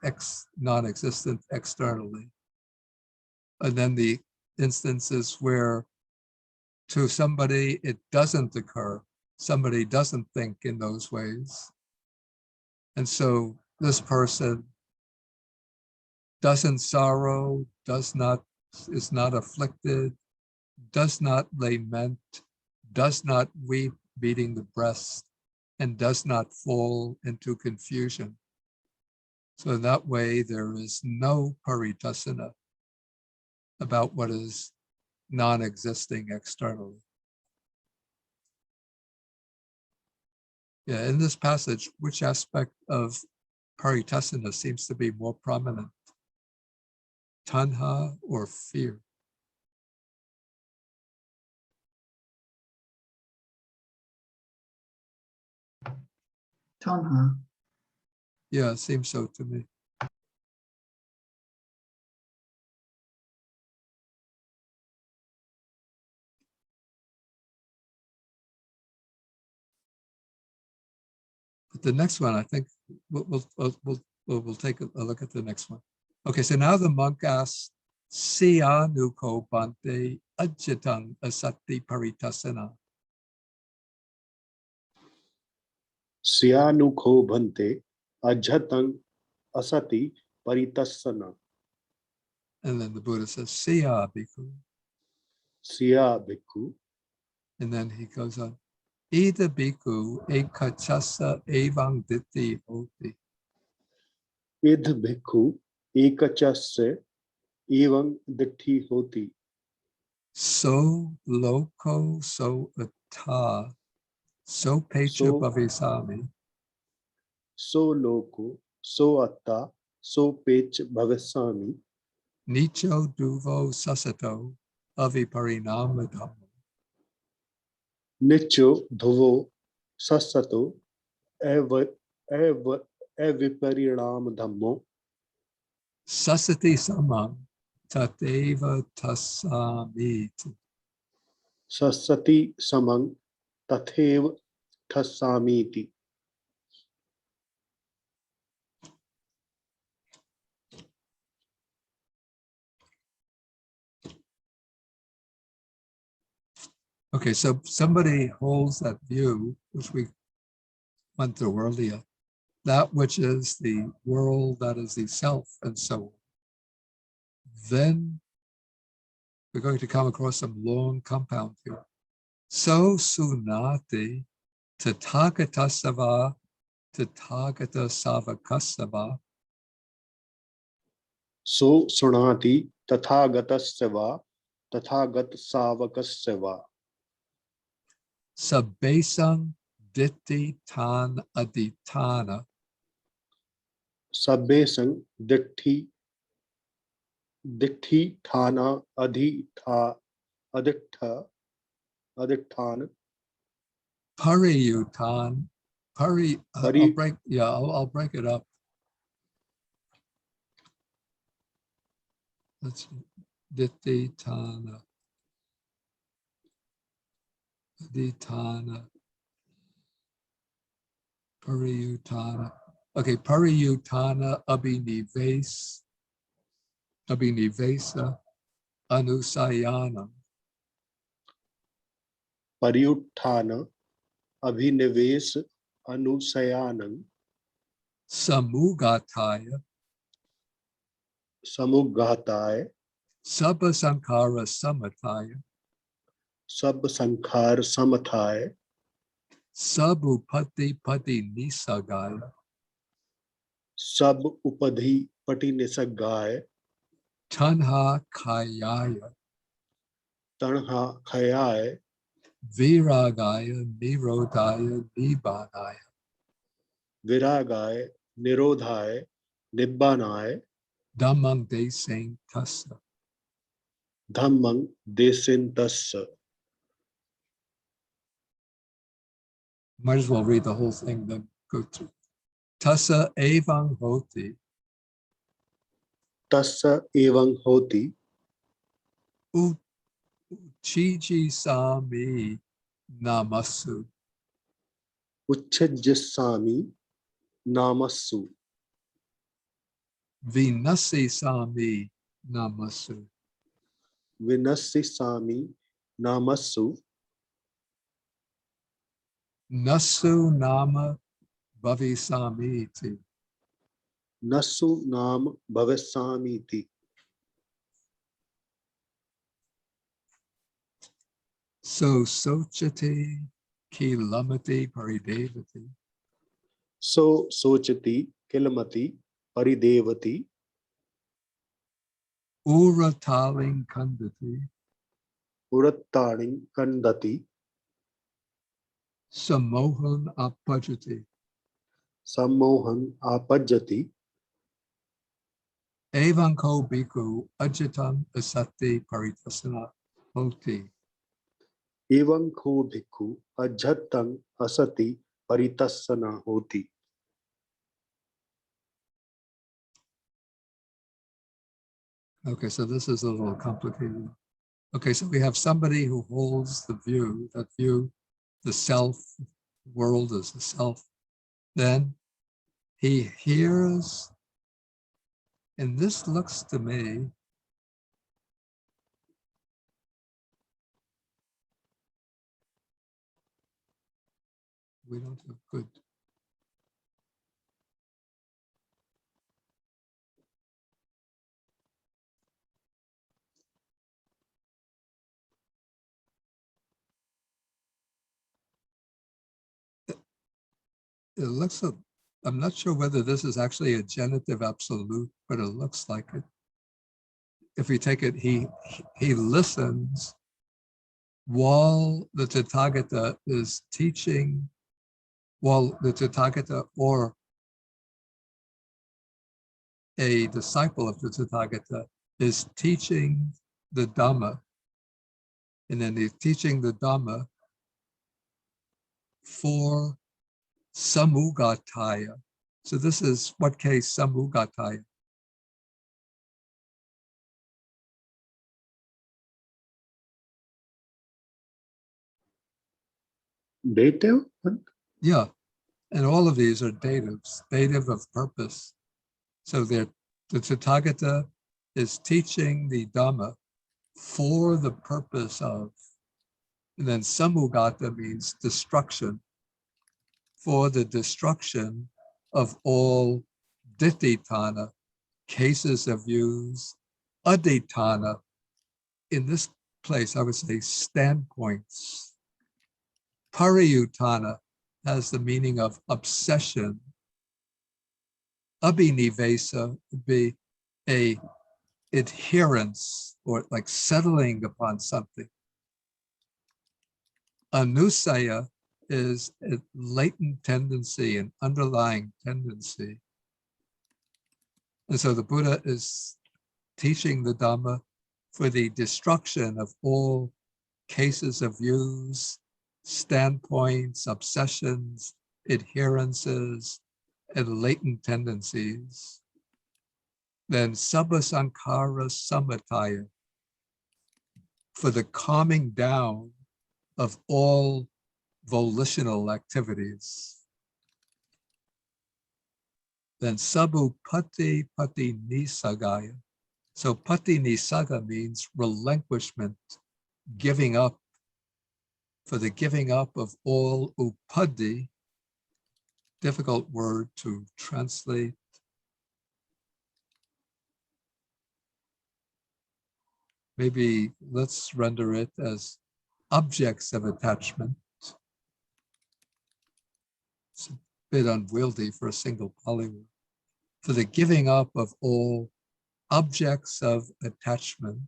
non-existent externally? And then the instances where to somebody it doesn't occur, somebody doesn't think in those ways. And so this person doesn't sorrow, is not afflicted, does not lament, does not weep, beating the breast, and does not fall into confusion. So in that way, there is no paritasana about what is non-existing externally. Yeah, in this passage, which aspect of paritasana seems to be more prominent? Tanha or fear? Tanha. Yeah, it seems so to me. the next one, I think we'll take a look at the next one. Okay, so now the monk asks, Siya nuko bante ajitang asati paritasana. Syanukho bhante ajhatang asati paritasana. And then the Buddha says, Siya bhikkhu. Siya bhikkhu. And then he goes on, Ida bhikkhu ekachasa evang diti hoti. Idh bhikkhu ekachasya evam ditti hoti. So loko so ata so pecha So- bhavisami. So loko, so atta, so pech bhavasami. Nicho duvo sasato aviparinamadam. Nicho dhuvo sasato evipariram dhammo. Sasati samam tateva tasamit. Sasati samang tathev thasamiti. Okay, so somebody holds that view, which we went through earlier, that which is the world, that is the self, and so on. Then we're going to come across some long compound here. So sunati tathagatasava tathagata savakasava. So sunati tathagatasya va tathagat savakasya va. Sabesang ditti tan aditana. Sabbesang ditti thana aditha aditthana Pariyutan. I'll break it up. Let's ditti tana. Aditana. Pariyutana. Okay, pariyutana abhinivesa anusayanam. pariyutthana abhinives anusayanam Samugataya samughataya sabha sankhara samataya sab sankhar samathaya sabupati pati nisagaya sab upadhi pati nisagaya tanha kayaya tanha khayaya viragaya nirodhaya nibbanaya. viragaya nirodhaya nibbanaya Dhammang desang tassa. dhammang desintasya. Might as well read the whole thing, then go through. Tassa evang hoti Tasya evang hoti uchiji sami namasu uchajjasami namassu vinasi sami namasu vinasisami namassu nasu nama bhavisamiti. nasu nam bhavasamiti. So sochati ki lamati paridevati So sochati kilamati paridevati urataling kandati urattaning kandati samohan apajati sammohan apajjati evanko bhikkhu ajitam asati paritasana hoti. evang kho bhikkhu ajhatang asati paritasana hoti. Okay, so this is a little complicated. Okay, so we have somebody who holds the view, the self, world is the self, Then he hears, and this looks to me we don't have good. It looks, I'm not sure whether this is actually a genitive absolute, but it looks like it. If we take it, he listens while the Tathagata is teaching, while the Tathagata or a disciple of the Tathagata is teaching the Dhamma, and then he's teaching the Dhamma for samugataya. So this is what case samugataya? Dative? What? Yeah, and all of these are datives, dative of purpose. So the Tathagata is teaching the Dhamma for the purpose of, and then samugata means destruction, for the destruction of all ditthitana, cases of views, aditana, in this place I would say standpoints. Pariyutana has the meaning of obsession. Abhinivesa would be a adherence or like settling upon something. Anusaya is a latent tendency, an underlying tendency. And so the Buddha is teaching the Dhamma for the destruction of all cases of views, standpoints, obsessions, adherences, and latent tendencies. Then Sabba Sankharas Samataya, for the calming down of all volitional activities. Then Sabu Pati Pati Nisagaya. So Pati Nisaga means relinquishment, giving up, for the giving up of all upadi, difficult word to translate. Maybe let's render it as objects of attachment. It's a bit unwieldy for a single polyword. For the giving up of all objects of attachment.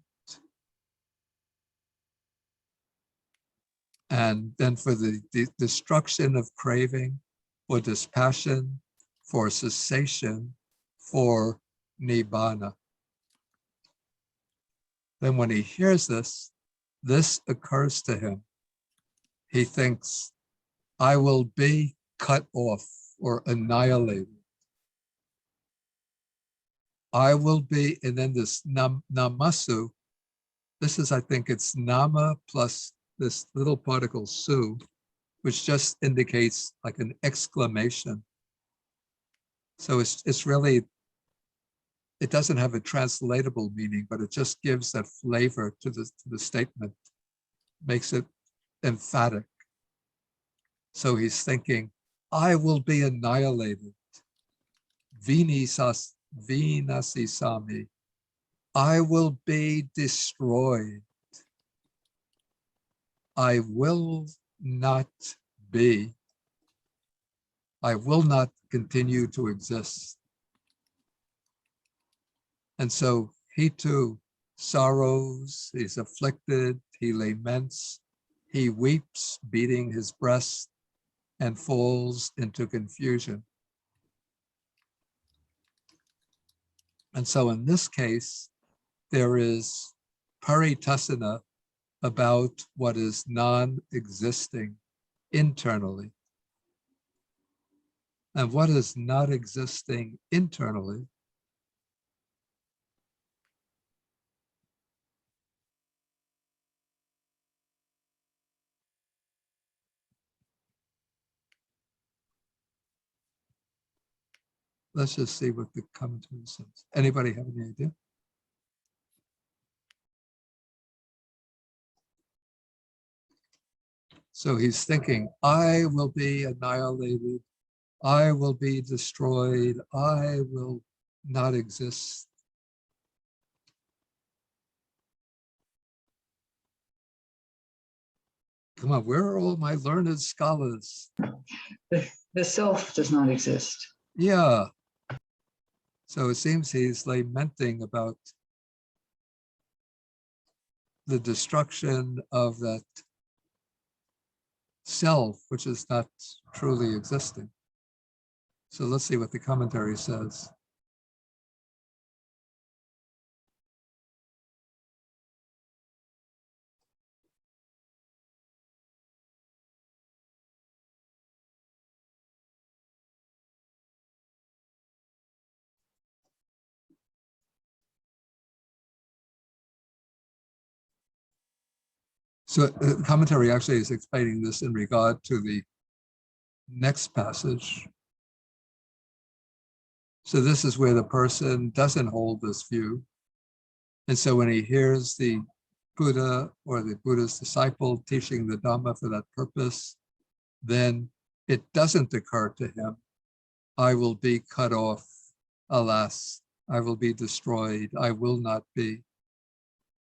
And then for the destruction of craving, for dispassion, for cessation, for nibbana. Then when he hears this occurs to him. He thinks, I will be cut off or annihilated. I will be, and then this namasu, this is, I think it's nama plus this little particle su, which just indicates like an exclamation. So it's really, it doesn't have a translatable meaning, but it just gives that flavor to the statement, makes it emphatic. So he's thinking, I will be annihilated. Vinasisami. I will be destroyed. I will not be. I will not continue to exist. And so he too sorrows, he's afflicted, he laments, he weeps, beating his breast, and falls into confusion. And so in this case, there is paritasana about what is non-existing internally. And what is not existing internally let's just see what the commentary says. Anybody have any idea? So he's thinking, I will be annihilated. I will be destroyed. I will not exist. Come on, where are all my learned scholars? The self does not exist. Yeah. So it seems he's lamenting about the destruction of that self, which is not truly existing. So let's see what the commentary says. So the commentary actually is explaining this in regard to the next passage. So this is where the person doesn't hold this view. And so when he hears the Buddha or the Buddha's disciple teaching the Dhamma for that purpose, then it doesn't occur to him, I will be cut off, alas, I will be destroyed, I will not be.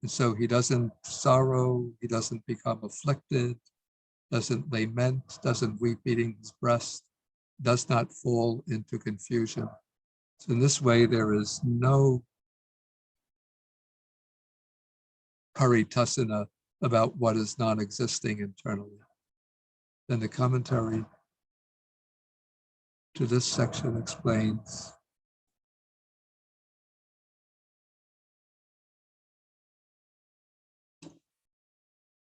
And so he doesn't sorrow, he doesn't become afflicted, doesn't lament, doesn't weep beating his breast, does not fall into confusion. So in this way, there is no paritasana about what is non-existing internally. Then the commentary to this section explains,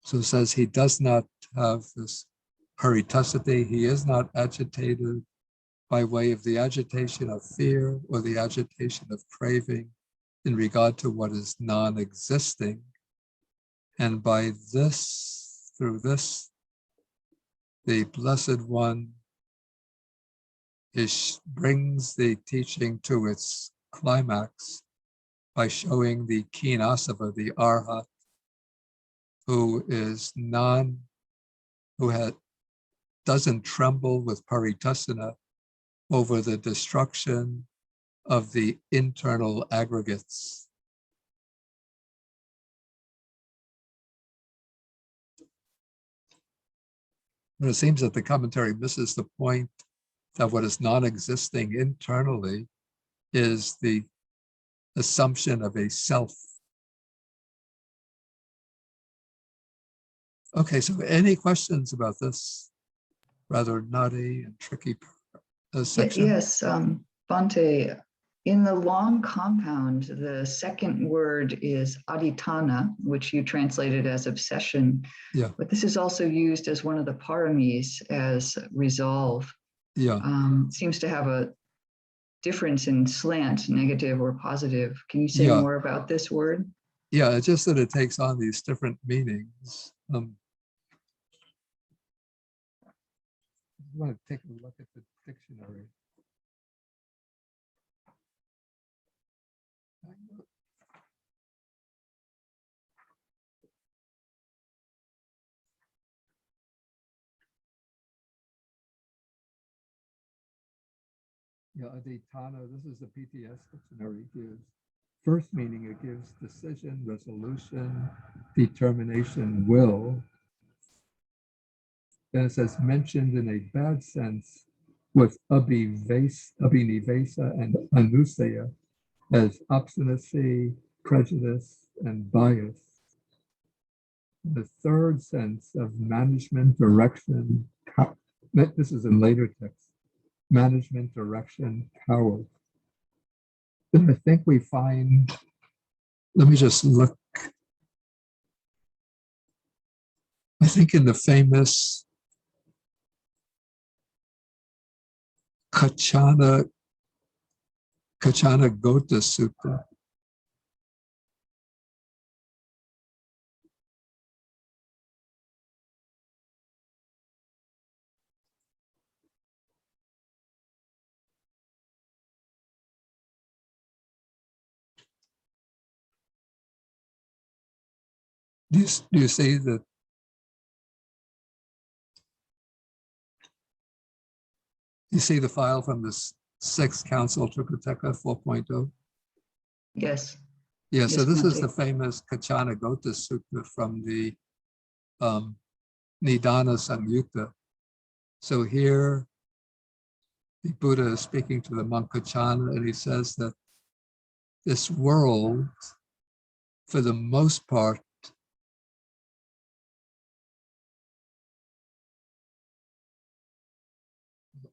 so it says he does not have this paritasity, he is not agitated by way of the agitation of fear or the agitation of craving in regard to what is non-existing. And by this, through this, the Blessed One brings the teaching to its climax by showing the keen asava, the arhat, who is doesn't tremble with paritasana over the destruction of the internal aggregates. And it seems that the commentary misses the point that what is non-existing internally is the assumption of a self. Okay, so any questions about this rather nutty and tricky section? Yes, Bhante, in the long compound, the second word is aditana, which you translated as obsession. Yeah. But this is also used as one of the paramis as resolve. Yeah. Seems to have a difference in slant, negative or positive. Can you say Yeah. more about this word? Yeah, it's just that it takes on these different meanings. I want to take a look at the dictionary. Yeah, aditana, this is the PTS dictionary gives. First meaning, it gives decision, resolution, determination, will. Then it says mentioned in a bad sense with abhinivesa and anusaya as obstinacy, prejudice, and bias. The third sense of management, direction, this is in later texts, management, direction, power. Then I think we find, let me just look. I think in the famous Kachana Gota Sutta, Do you see that? You see the file from the Sixth Council Tripitaka 4.0? Yes. Yeah, so Yes, this is Bhante. the famous Kachana Gota Sutta from the Nidana Samyutta. So here, the Buddha is speaking to the monk Kachana, and he says that this world, for the most part,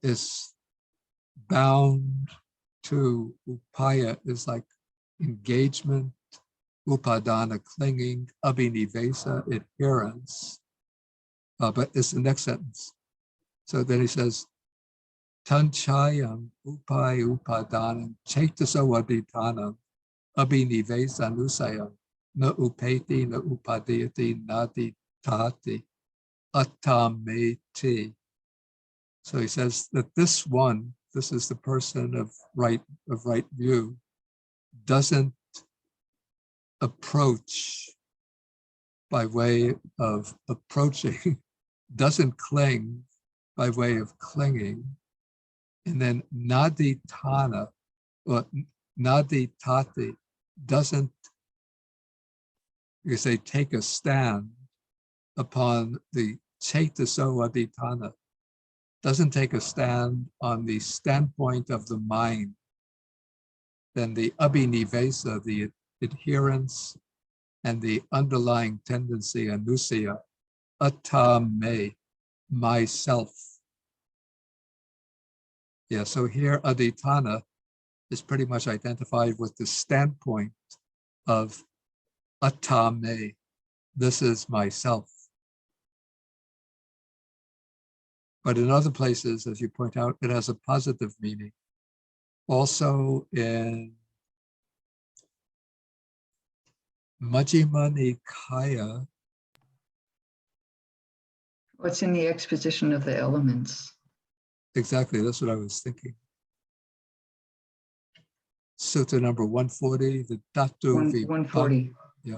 is bound to upaya, is like engagement, upadana, clinging, abhinivesa, adherence. But it's the next sentence. So then he says, tanchayam upai upadanam chaitaso adhitanam abhinivesa nusayam na upeti na upadayati nadi tati atameti. So he says that this one, this is the person of right view, doesn't approach by way of approaching, doesn't cling by way of clinging, and then naditana or naditati doesn't, you say, take a stand upon the chaitaso aditana, doesn't take a stand on the standpoint of the mind, then the abhinivesa, the adherence, and the underlying tendency, anusaya, atame, myself. Yeah, so here aditana is pretty much identified with the standpoint of atame, this is myself. But in other places, as you point out, it has a positive meaning. Also in Majjhima Nikaya, What's in the exposition of the elements? exactly, that's what I was thinking. Sutta number 140, the Dhatu 140. Yeah.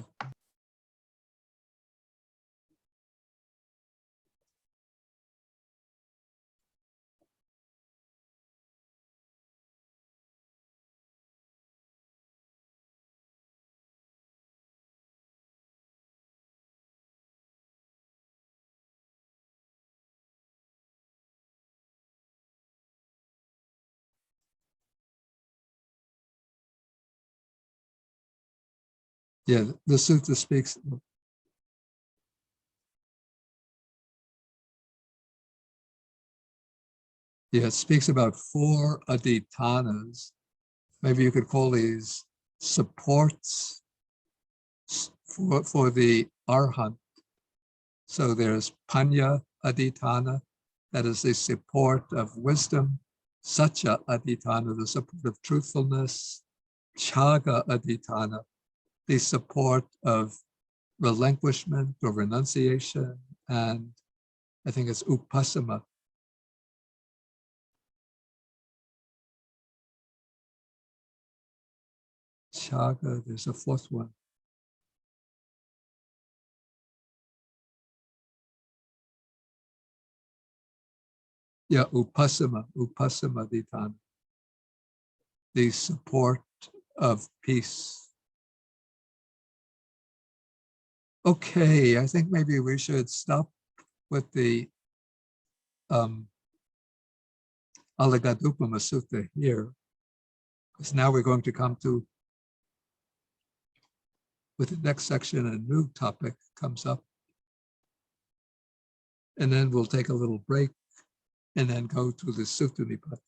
Yeah, the sutta speaks. Yeah, it speaks about 4 adhitanas. Maybe you could call these supports for the arhat. So there's panya adhitana, that is the support of wisdom. Satya adhitana, the support of truthfulness. Chaga adhitana, the support of relinquishment or renunciation. And I think it's upasama. Chaga, there's a 4th one. Yeah, upasama adhitana, the support of peace. Okay, I think maybe we should stop with the Alagadupama Sutta here, because now we're going to come to, with the next section, a new topic comes up. And then we'll take a little break and then go to the Sutta Nipata.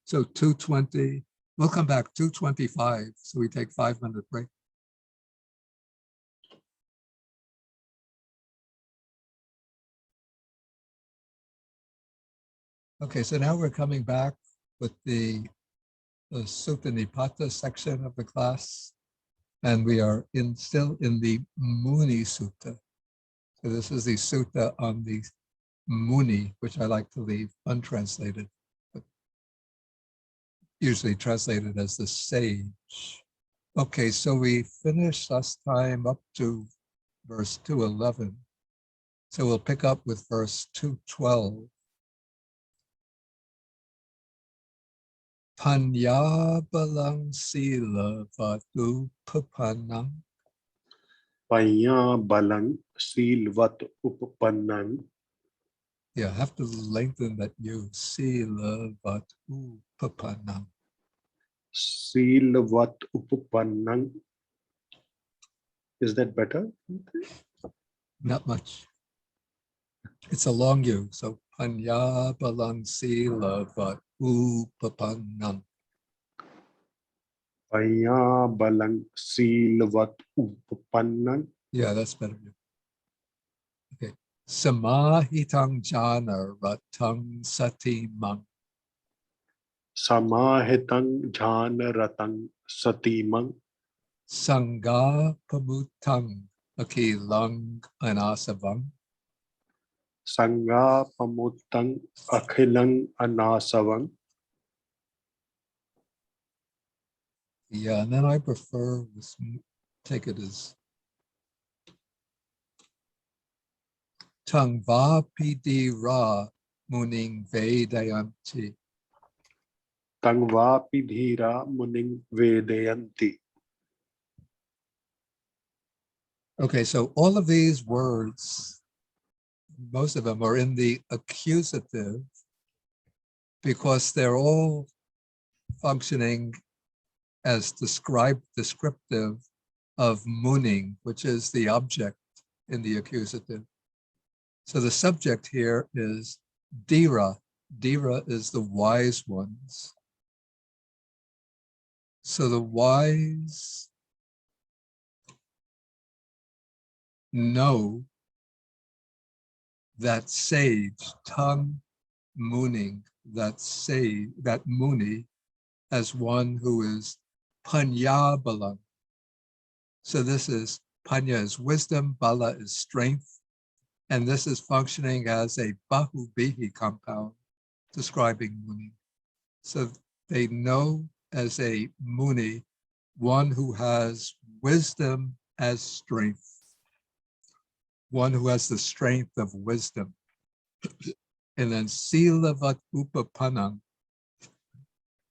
So 2:20, we'll come back 2:25, so we take 5-minute break. Okay, so now we're coming back with the Sutta Nipata section of the class, and we are still in the Muni Sutta. So this is the sutta on the Muni, which I like to leave untranslated. But usually translated as the sage. Okay, so we finished last time up to verse 211. So we'll pick up with verse 212. Panya balang sila vatu papanang. Paya balang silvat uppanang. Yeah, I have to lengthen that U. Sila vatu papanang. Silvat uppanang. Is that better? Not much. It's a long U. So panya balang sila vatu papanang. Paya balang silvat uppanang. Yeah, that's better. Okay. Samahitang jana ratang satimang. Samahitang jhana ratang satimang. Sangha pamutang akilang anasavang. Sangha pamutang akhilang anasavang. Yeah, and then I prefer this, take it as Tangva pidi ra muning vedayanti. Tangva pidhira muning vedayanti. Okay, so all of these words, most of them are in the accusative because they're all functioning as descriptive of muning, which is the object in the accusative. So the subject here is Dira. Dira is the wise ones. So the wise know that sage, tongue mooning, that sage, that muni, as one who is panya balang. So this is, panya is wisdom, bala is strength, and this is functioning as a bahubihi compound describing muni. So they know as a muni, one who has wisdom as strength, one who has the strength of wisdom. And then silavat upapanang.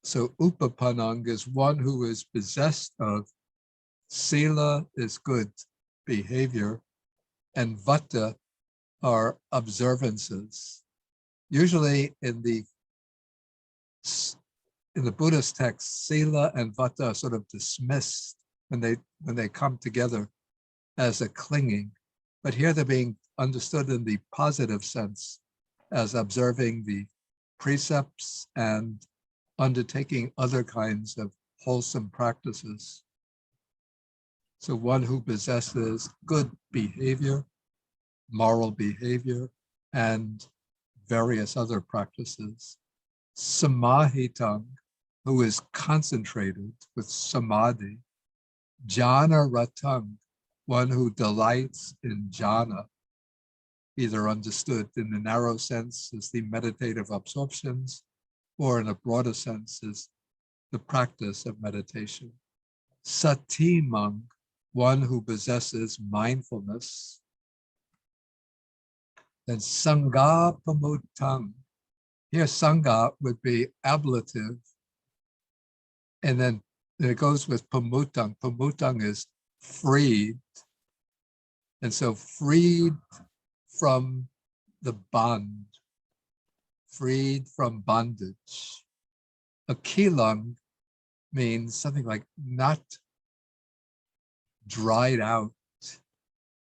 So upapanang is one who is possessed of, sila is good behavior, and vata are observances. Usually in the Buddhist text, sila and vata are sort of dismissed when they come together as a clinging, but here they're being understood in the positive sense as observing the precepts and undertaking other kinds of wholesome practices. So one who possesses good behavior, moral behavior, and various other practices. Samahitang, who is concentrated with samadhi. Jhana ratang, one who delights in jhana, either understood in the narrow sense as the meditative absorptions, or in a broader sense as the practice of meditation. Satimang, one who possesses mindfulness. Then sangha pamutang. Here sangha would be ablative. And then it goes with pamutang. Pamutang is freed. And so freed from the bond, freed from bondage. Akilang means something like not dried out.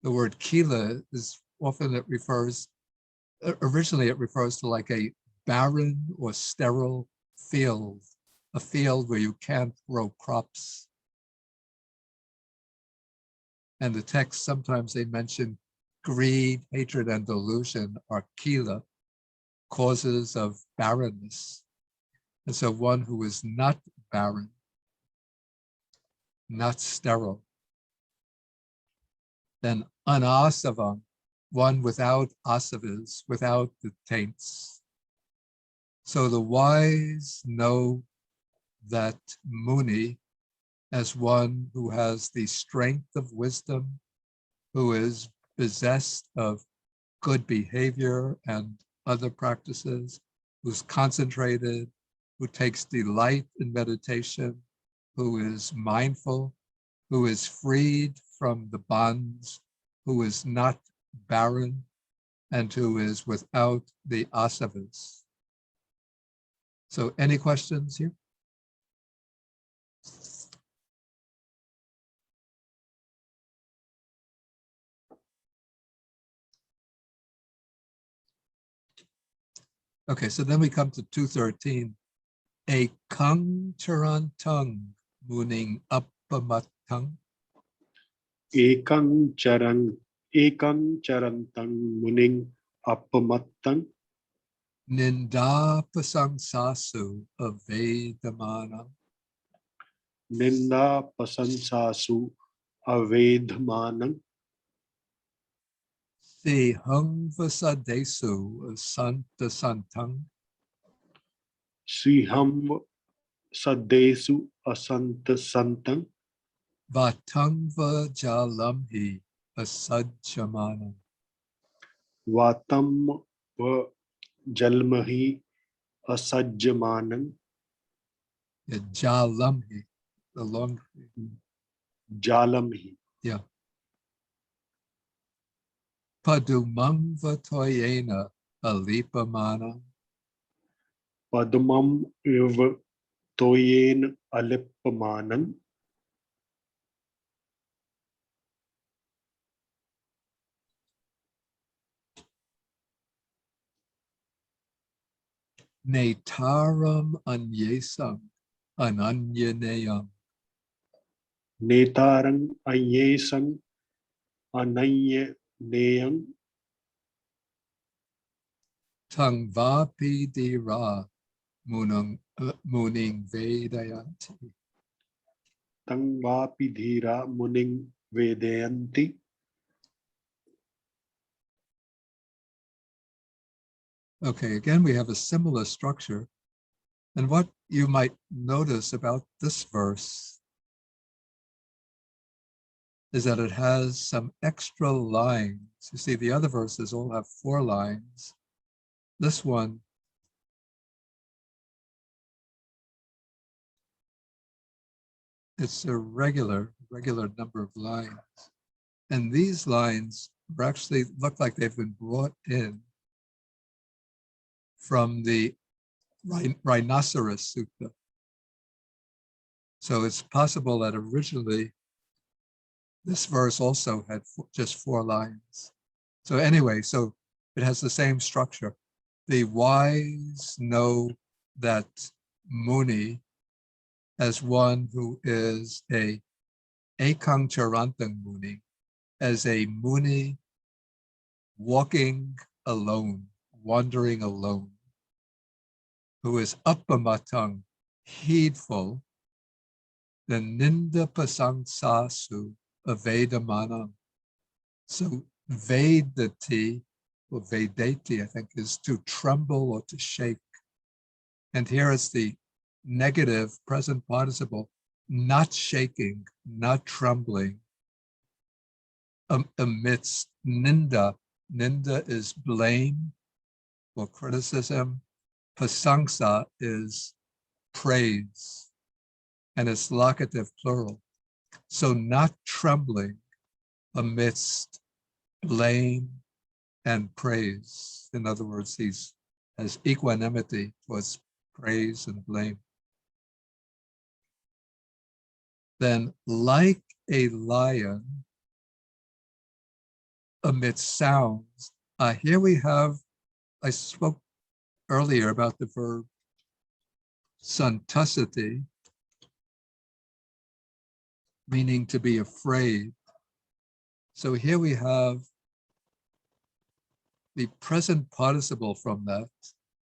The word kila is often originally it refers to like a barren or sterile field, a field where you can't grow crops. And the text, sometimes they mention greed, hatred, and delusion are kila, causes of barrenness. And so one who is not barren, not sterile. Then anasavang, one without asavas, without the taints. So the wise know that Muni, as one who has the strength of wisdom, who is possessed of good behavior and other practices, who's concentrated, who takes delight in meditation, who is mindful, who is freed from the bonds, who is not barren, and who is without the asavas. So any questions here? Okay, so then we come to 213. A kung charantang, meaning uppamatang, Ekang charantang muning appamattang ninda pasangsasu avedamanam, ninda pasansasu avedmanang si hung vasadesu santa santang, siham sadesu asanta santang vatangva jalamhi asajjamanam. vatam va jalmahi asajjamanang Yeah, jalamhi, the long, jalamhi yeah. Padumam vatoyena alipamanam, padmam iv toyen alippamanang netaram anyesam ananyanayam, netarang ayesang ananya neyang tangvapi dira muning vedayanti. tang vapi dhira muning vedayanti. Okay, again, we have a similar structure. And what you might notice about this verse is that it has some extra lines. You see, the other verses all have 4 lines. This one, it's a regular number of lines. And these lines actually look like they've been brought in from the Rhinoceros Sutta. So it's possible that originally this verse also had just 4 lines. So anyway, so it has the same structure. The wise know that Muni, as one who is a Ekang Charantang Muni, as a Muni walking alone, wandering alone, who is uppamatang, heedful, the ninda pasang sasu avedamanam. So vedati, or vedati, I think, is to tremble or to shake. And here is the negative present participle, not shaking, not trembling, amidst ninda. Ninda is blame or criticism. Pasangsa is praise, and it's locative plural. So not trembling amidst blame and praise. In other words, he has equanimity towards praise and blame. Then, like a lion amidst sounds, here we have, I spoke earlier about the verb santasati, meaning to be afraid. So here we have the present participle from that.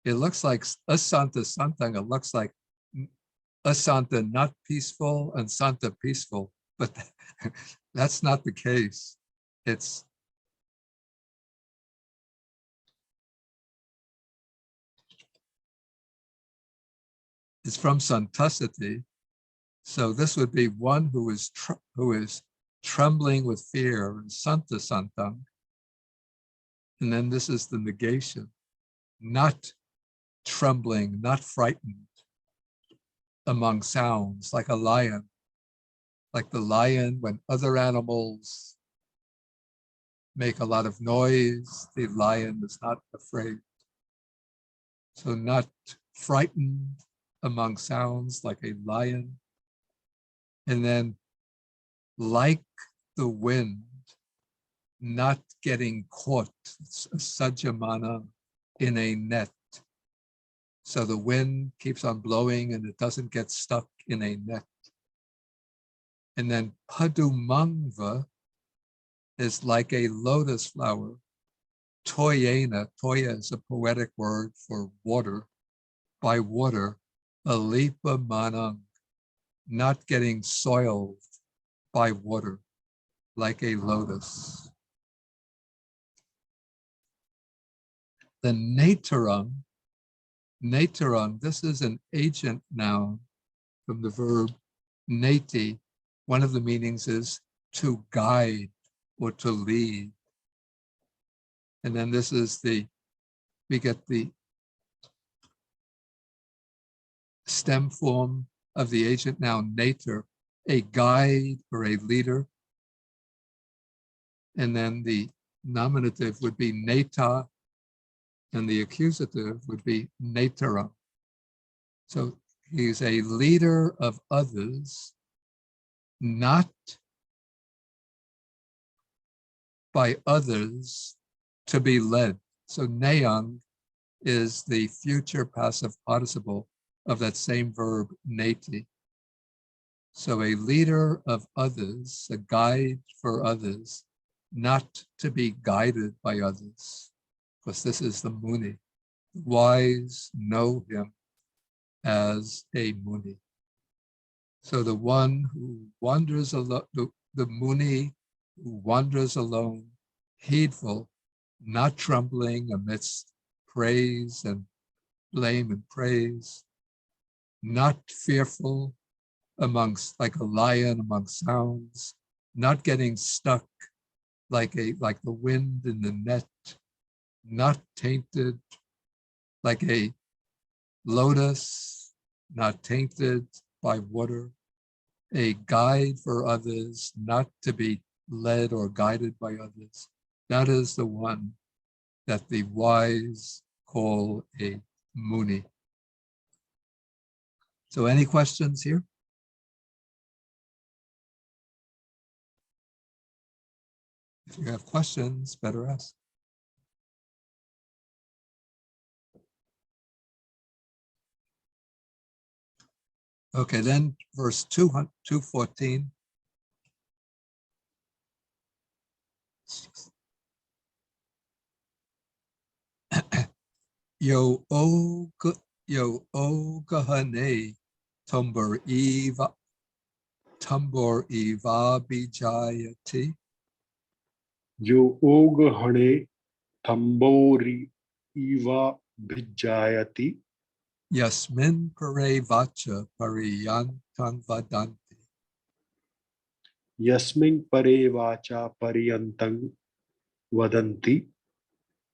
It looks like asanta santang, it looks like asanta not peaceful and santa peaceful, but that's not the case. It's It's from Sankhasati. So this would be one who is trembling with fear, Santa Santang. And then this is the negation, not trembling, not frightened among sounds, like a lion. Like the lion, when other animals make a lot of noise, the lion is not afraid. So not frightened among sounds like a lion. And then like the wind, not getting caught, sajamana, in a net. So the wind keeps on blowing and it doesn't get stuck in a net. And then padumangva is like a lotus flower. Toyena, toya is a poetic word for water. By water, alipa manang, not getting soiled by water, like a lotus. The natarang, this is an agent noun from the verb nati. One of the meanings is to guide or to lead. And then this is we get the stem form of the agent noun nater, a guide or a leader. And then the nominative would be neta, and the accusative would be netara. So he's a leader of others, not by others to be led. So nayang is the future passive participle of that same verb neti. So a leader of others, a guide for others, not to be guided by others, because this is the Muni. The wise know him as a Muni. So the one who wanders alone, the Muni who wanders alone, heedful, not trembling amidst praise and blame and praise, not fearful amongst, like a lion among sounds, not getting stuck like the wind in the net, not tainted like a lotus, not tainted by water, a guide for others, not to be led or guided by others. That is the one that the wise call a Muni. So any questions here? If you have questions, better ask. Okay, then verse 214. Yo ogahane tumbur eva bijayati. Jo og hane thambori iva bhijayati. Yasmin pare vacha pariyantang vadanti. Yasmin pare vacha pariyantang vadanti.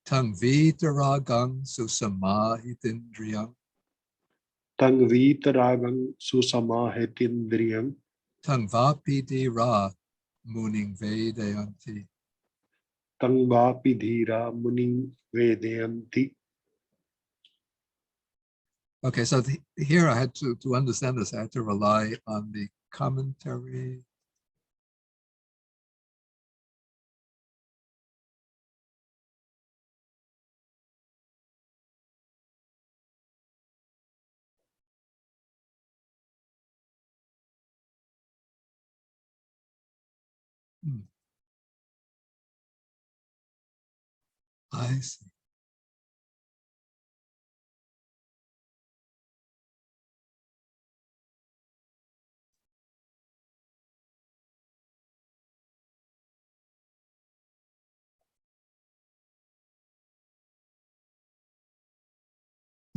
Tang vitaragang susamahitindriyam. Tang vitaragang susamahitindriyam. Tang vapidira muning vedayanti. Tang vapi dhira muning vedayanti. Okay, so here I had to understand this, I had to rely on the commentary. I see.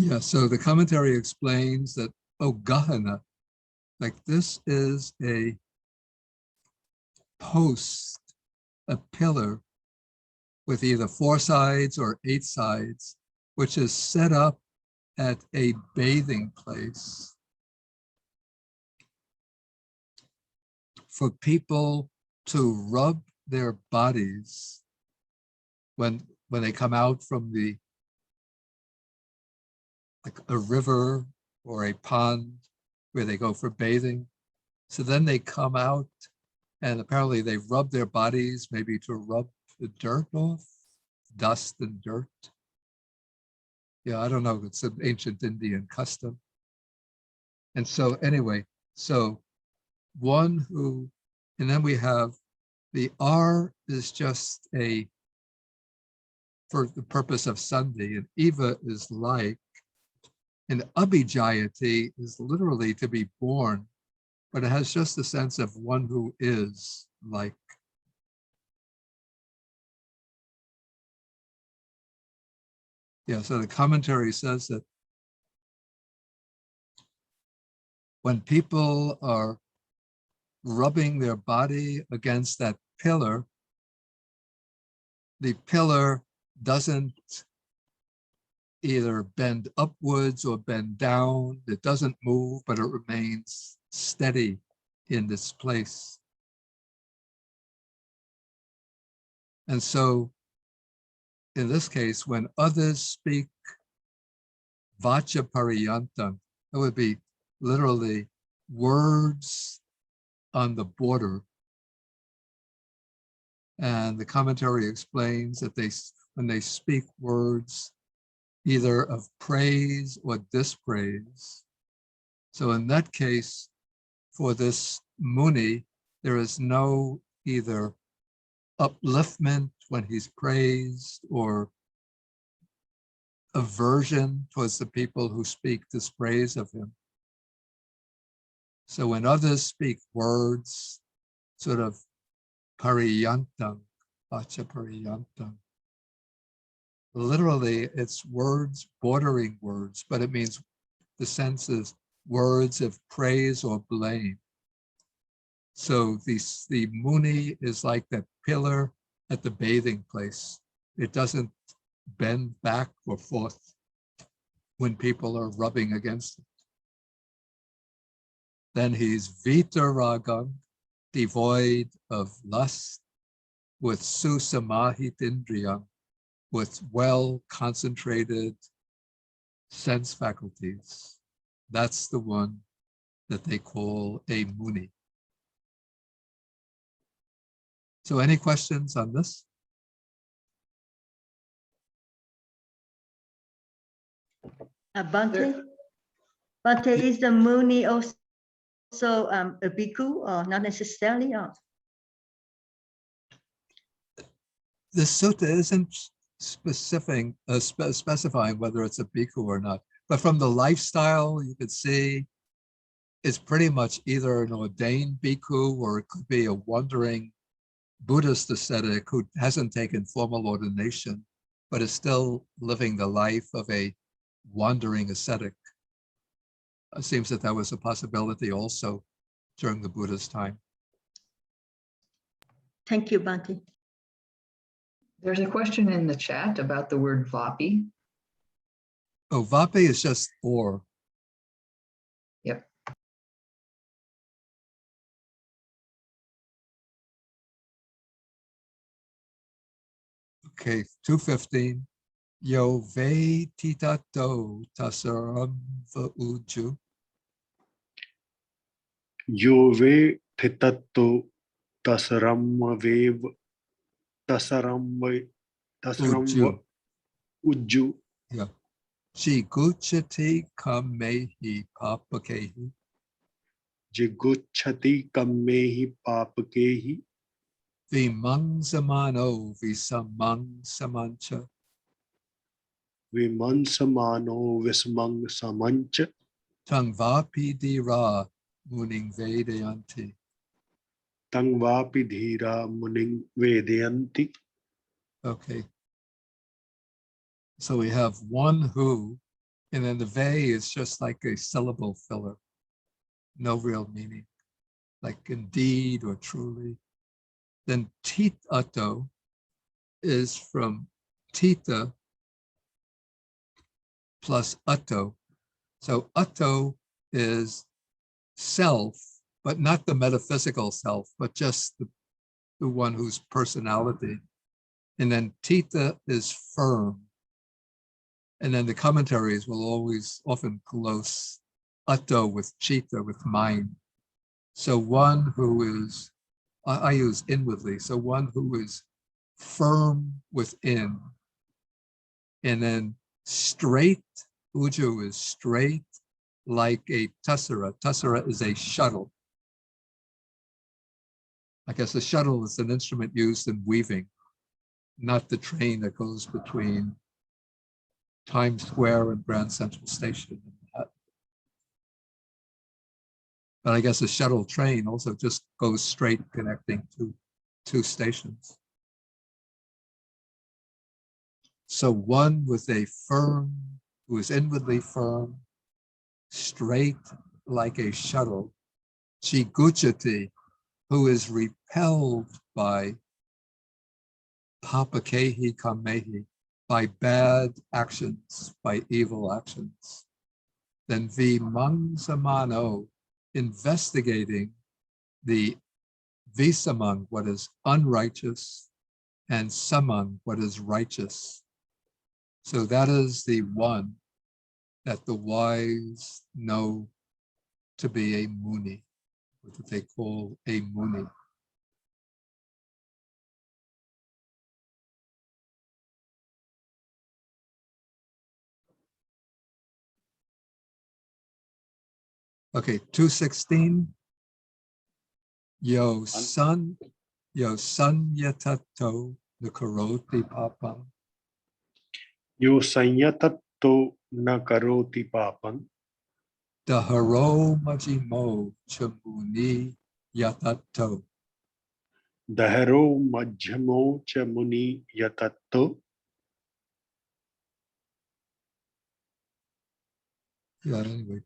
Yeah, so the commentary explains that Ogahana, like this is a post, a pillar with either 4 sides or 8 sides, which is set up at a bathing place for people to rub their bodies when they come out from like a river or a pond where they go for bathing. So then they come out and apparently they rub their bodies, maybe to rub the dirt off, dust and dirt. Yeah, I don't know, it's an ancient Indian custom. And so anyway, so one who, and then we have the R is just a, for the purpose of Sunday, and Eva is like, and Abhijayati is literally to be born, but it has just the sense of one who is like. Yeah, so the commentary says that when people are rubbing their body against that pillar, the pillar doesn't either bend upwards or bend down. It doesn't move, but it remains steady in this place. And so in this case, when others speak vacha pariyantam, it would be literally words on the border. And the commentary explains that when they speak words either of praise or dispraise. So in that case, for this Muni, there is no either upliftment when he's praised or aversion towards the people who speak dispraise of him. So when others speak words, sort of pariyantam, vacha pariyantam, literally it's words bordering words, but it means the sense is words of praise or blame. So the Muni is like that pillar at the bathing place. It doesn't bend back or forth when people are rubbing against it. Then he's vitaragam, devoid of lust, with susamahitindriyam, with well concentrated sense faculties. That's the one that they call a Muni. So any questions on this? Bhante, is the Muni also a bhikkhu or not necessarily? Or? The sutta isn't specifying whether it's a bhikkhu or not, but from the lifestyle you could see it's pretty much either an ordained bhikkhu or it could be a wandering Buddhist ascetic who hasn't taken formal ordination, but is still living the life of a wandering ascetic. It seems that that was a possibility also during the Buddha's time. Thank you, Bhante. There's a question in the chat about the word vapi. Oh, vapi is just or. Yep. Okay, 215. Yo ve titato tasaram uju. Yo ve thitatto tasaram ujju. Yeah. Chi guchati kamehi papakehi. Jiguchati kammehi papakehi. Vimang samano visamang samancha. Vimansamano vismang samancha. Tang vapi dira muning vedayanti. Tangvapi dhira muning vedayanti. Okay. So we have one who And then the ve is just like a syllable filler, no real meaning, like indeed or truly. Then tit atto is from tita plus atto. So atto is self, but not the metaphysical self, but just the one whose personality. And then tita is firm. And then the commentaries will always often close atto with chitta, with mind. So one who is, I use inwardly, so one who is firm within. And then straight, uju is straight like a tussara. Tussara is a shuttle. I guess a shuttle is an instrument used in weaving, not the train that goes between Times Square and Grand Central Station. But I guess a shuttle train also just goes straight, connecting to two stations. So one with a firm, who is inwardly firm, straight like a shuttle, jiguchati, who is repelled by papakehi kamehi, by bad actions, by evil actions. Then vimangsamano, investigating the visamang, what is unrighteous, and samang, what is righteous. So that is the one that the wise know to be a muni, what they call a muni. Okay, 216. Yo san yatato nakaroti papam. Yo sanyatatto na karoti papan. Daharo majimo chamuni yatato. Daharo majhamo cha muni yatatto. Yeah, anyway.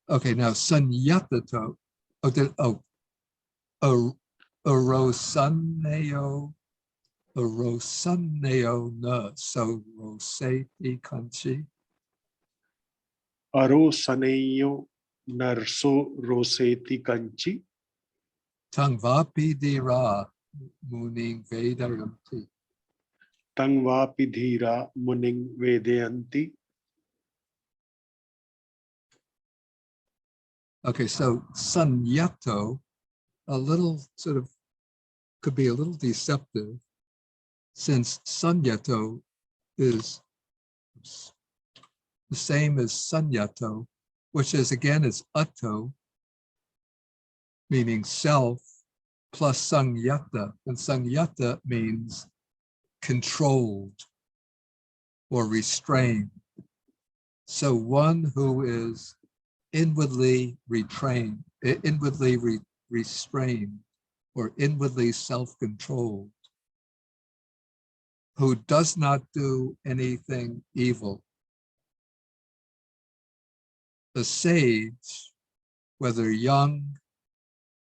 Okay, now sanyatato. Arosaneo na so roseti kanchi. Aro saneyo narso roseti kanchi. Tangvapi dira muning vedayanti. Tangvapi dhira muning vedayanti. Okay, so sanyato, a little sort of, could be a little deceptive, since sanyato is the same as sanyato, which is again is atto, meaning self, plus sangyata, and sangyata means controlled or restrained. So one who is inwardly restrained, or inwardly self-controlled, who does not do anything evil. The sage, whether young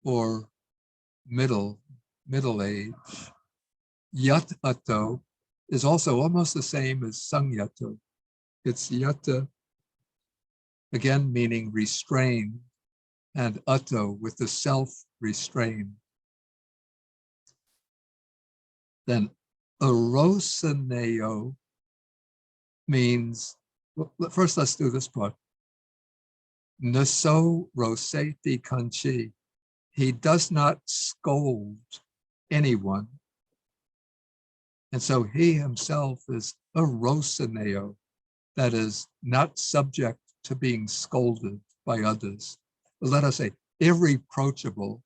or middle age, yat atto is also almost the same as sangyato. It's yata, again meaning restrained, and atto with the self-restrained. Then arosaneo means, well, first let's do this part. Naso roseti kanchi. He does not scold anyone. And so he himself is arosaneo, that is not subject to being scolded by others. Let us say irreproachable.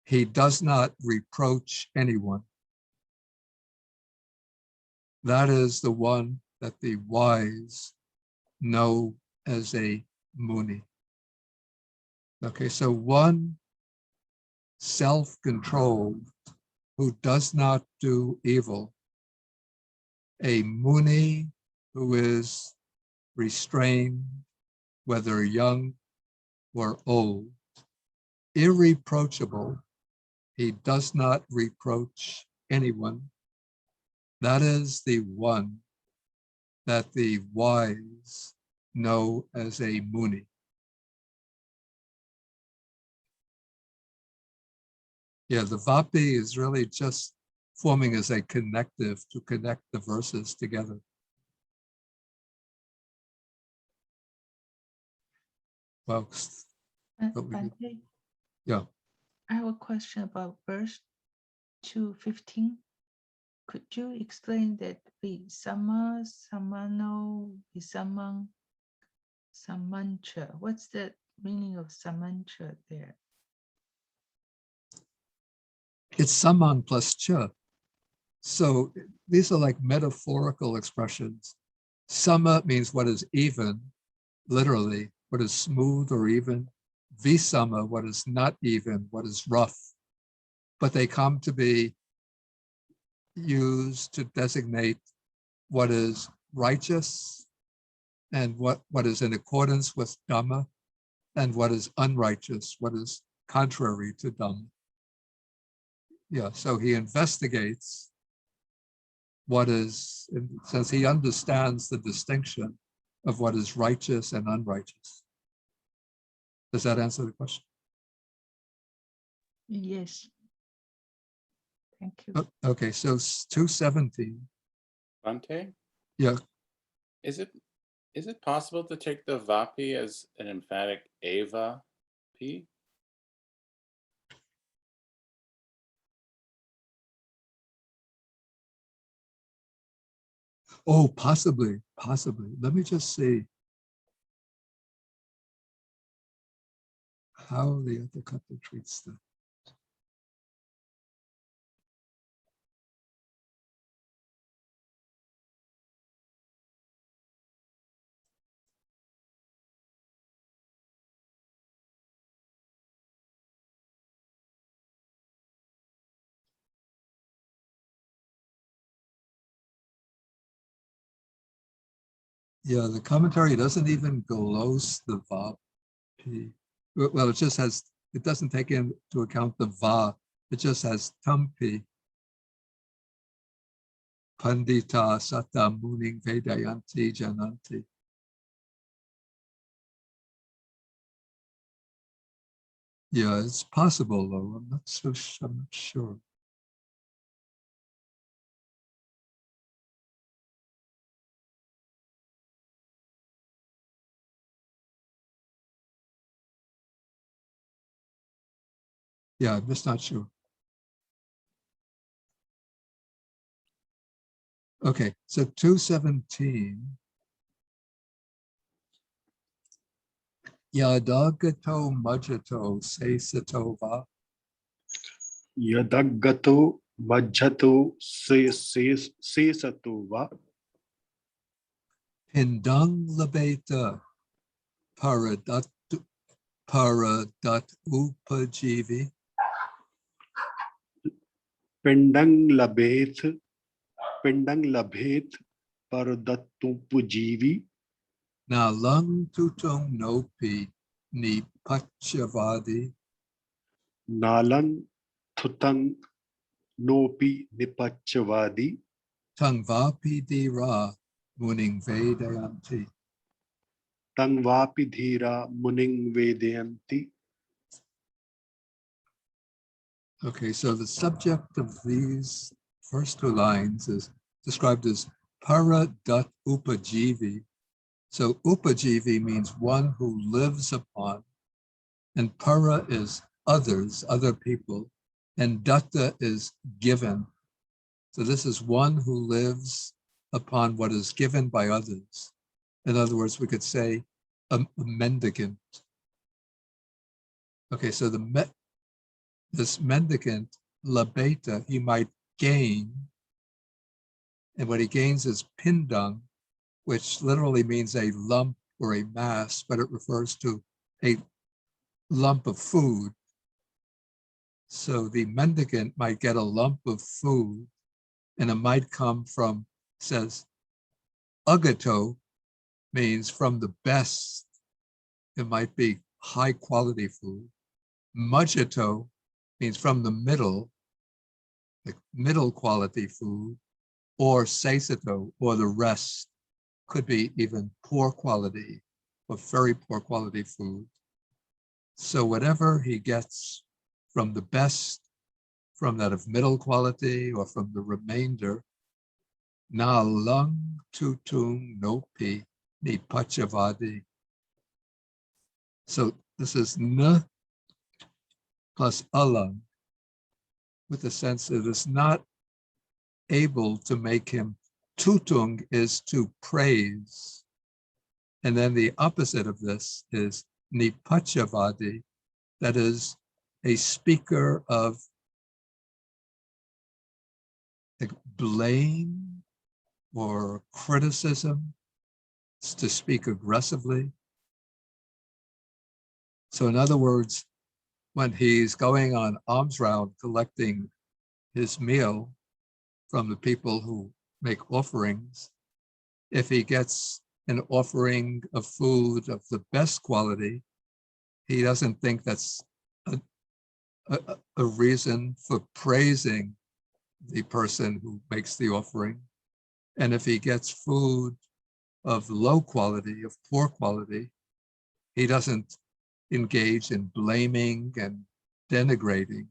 He does not reproach anyone. That is the one that the wise know as a muni. Okay, so one self-controlled who does not do evil, a muni who is restrained, whether young or old, irreproachable, he does not reproach anyone. That is the one that the wise know as a muni. Yeah, the vapi is really just forming as a connective to connect the verses together. Well, but we could- Bante, yeah, I have a question about verse 2:15. Could you explain that Visama, Samano, Visamang, Samantra? What's the meaning of Samantra there? it's samang plus cha. So these are like metaphorical expressions. Sama means what is even, literally, what is smooth or even. Visama, what is not even, what is rough. But they come to be used to designate what is righteous and what is in accordance with Dhamma, and what is unrighteous, what is contrary to Dhamma. Yeah, so he investigates what is, since he understands the distinction of what is righteous and unrighteous. Does that answer the question? Yes. Thank you. Okay, so 217. Bante, Yeah, is it possible to take the vapi as an emphatic ava p? oh, possibly. Let me just see how the other couple treats that. Yeah, the commentary doesn't even gloss the vapi. Well, it just has, it doesn't take into account the va. It just has tampi. Pandita sata muning vedayanti jananti. Yeah, it's possible though. I'm not sure. Yeah, I'm just not sure. Okay, so 217. Yadagato majato sesato va. Yadagato majhato se sato va. Pindang labeta paradat upajivi. Pendang labeth paradattu pujivi. Na lung tutong nopi ni pachavadi. Nalang thutang nopi nipachavadi. Tang vapi dira muning vedayanti. Tang vapi dhira muning vedayanti. Okay, so the subject of these first two lines is described as paradat upajivi. So upajivi means one who lives upon, and para is others, other people, and datta is given. So this is one who lives upon what is given by others. In other words, we could say a mendicant. Okay, so this mendicant, labeta, he might gain, and what he gains is pindang, which literally means a lump or a mass, but it refers to a lump of food. So the mendicant might get a lump of food, and it might come from, says, agato means from the best. It might be high quality food. Mujito means from the middle, like middle quality food, or seisito, or the rest, could be even poor quality or very poor quality food. So whatever he gets from the best, from that of middle quality, or from the remainder, na lung tutung no pi ni pachavadi. So this is n plus alung, with the sense that it's not able to make him. Tutung is to praise. And then the opposite of this is nipachavadi, that is a speaker of like blame or criticism. It's to speak aggressively. So in other words, when he's going on alms round collecting his meal from the people who make offerings, if he gets an offering of food of the best quality, he doesn't think that's a reason for praising the person who makes the offering. And if he gets food of low quality, of poor quality, he doesn't engage in blaming and denigrating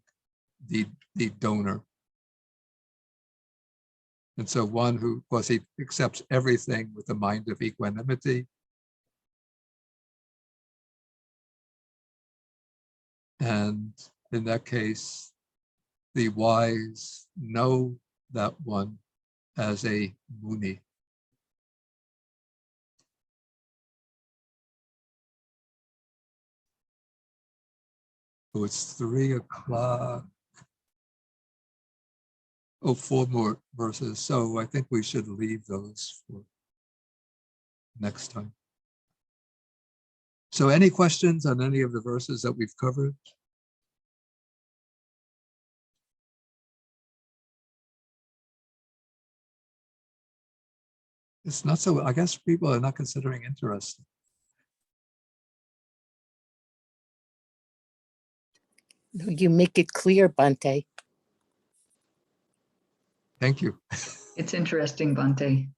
the donor. And so one who, of course, he accepts everything with a mind of equanimity. And in that case, the wise know that one as a muni. Oh, it's 3 o'clock. Oh, 4 more verses. So I think we should leave those for next time. So any questions on any of the verses that we've covered? It's not so, I guess people are not considering interesting. No, you make it clear, Bante. Thank you. It's interesting, Bhante.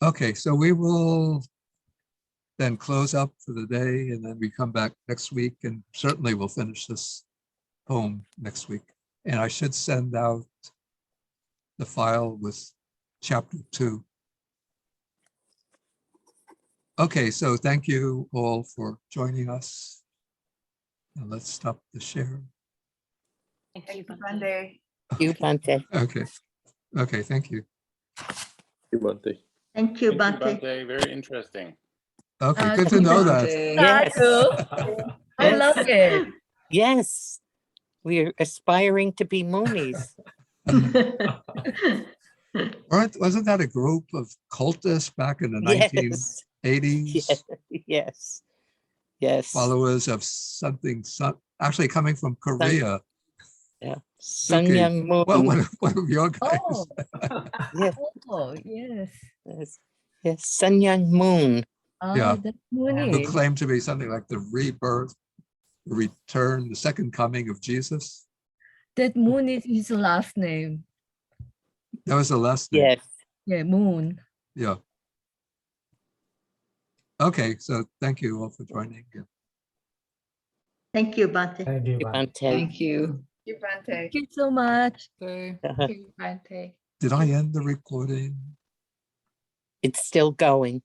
Okay, so we will then close up for the day, and then we come back next week, and certainly we'll finish this poem next week. And I should send out the file with chapter 2. Okay, so thank you all for joining us. And let's stop the share. Thank you, Bhante. You, Bante. Okay, thank you. Bhante. Thank you, Thank you, Bhante. Bhante. Very interesting. Okay, good to know that. Bhante. Yes. I love it. Yes. We're aspiring to be Moonies. Wasn't that a group of cultists back in the Yes. 1980s? Yes. Yes. Followers of something, actually coming from Korea. Yeah. Sun Okay. Young Moon. Well, one of your guys. Oh, Yes. oh, yes. Yes. Yes. Sun Young Moon. Oh, Yeah. that's Who Mooney. claimed to be something like the rebirth, the return, the second coming of Jesus. That Moon is his last name. That was the last name. Yes. Yeah, Moon. Yeah. Okay, so thank you all for joining. Thank you, Bhante. Thank you, Bhante. Bante. Thank you. Thank you so much. Thank you, Bhante. Did I end the recording? It's still going.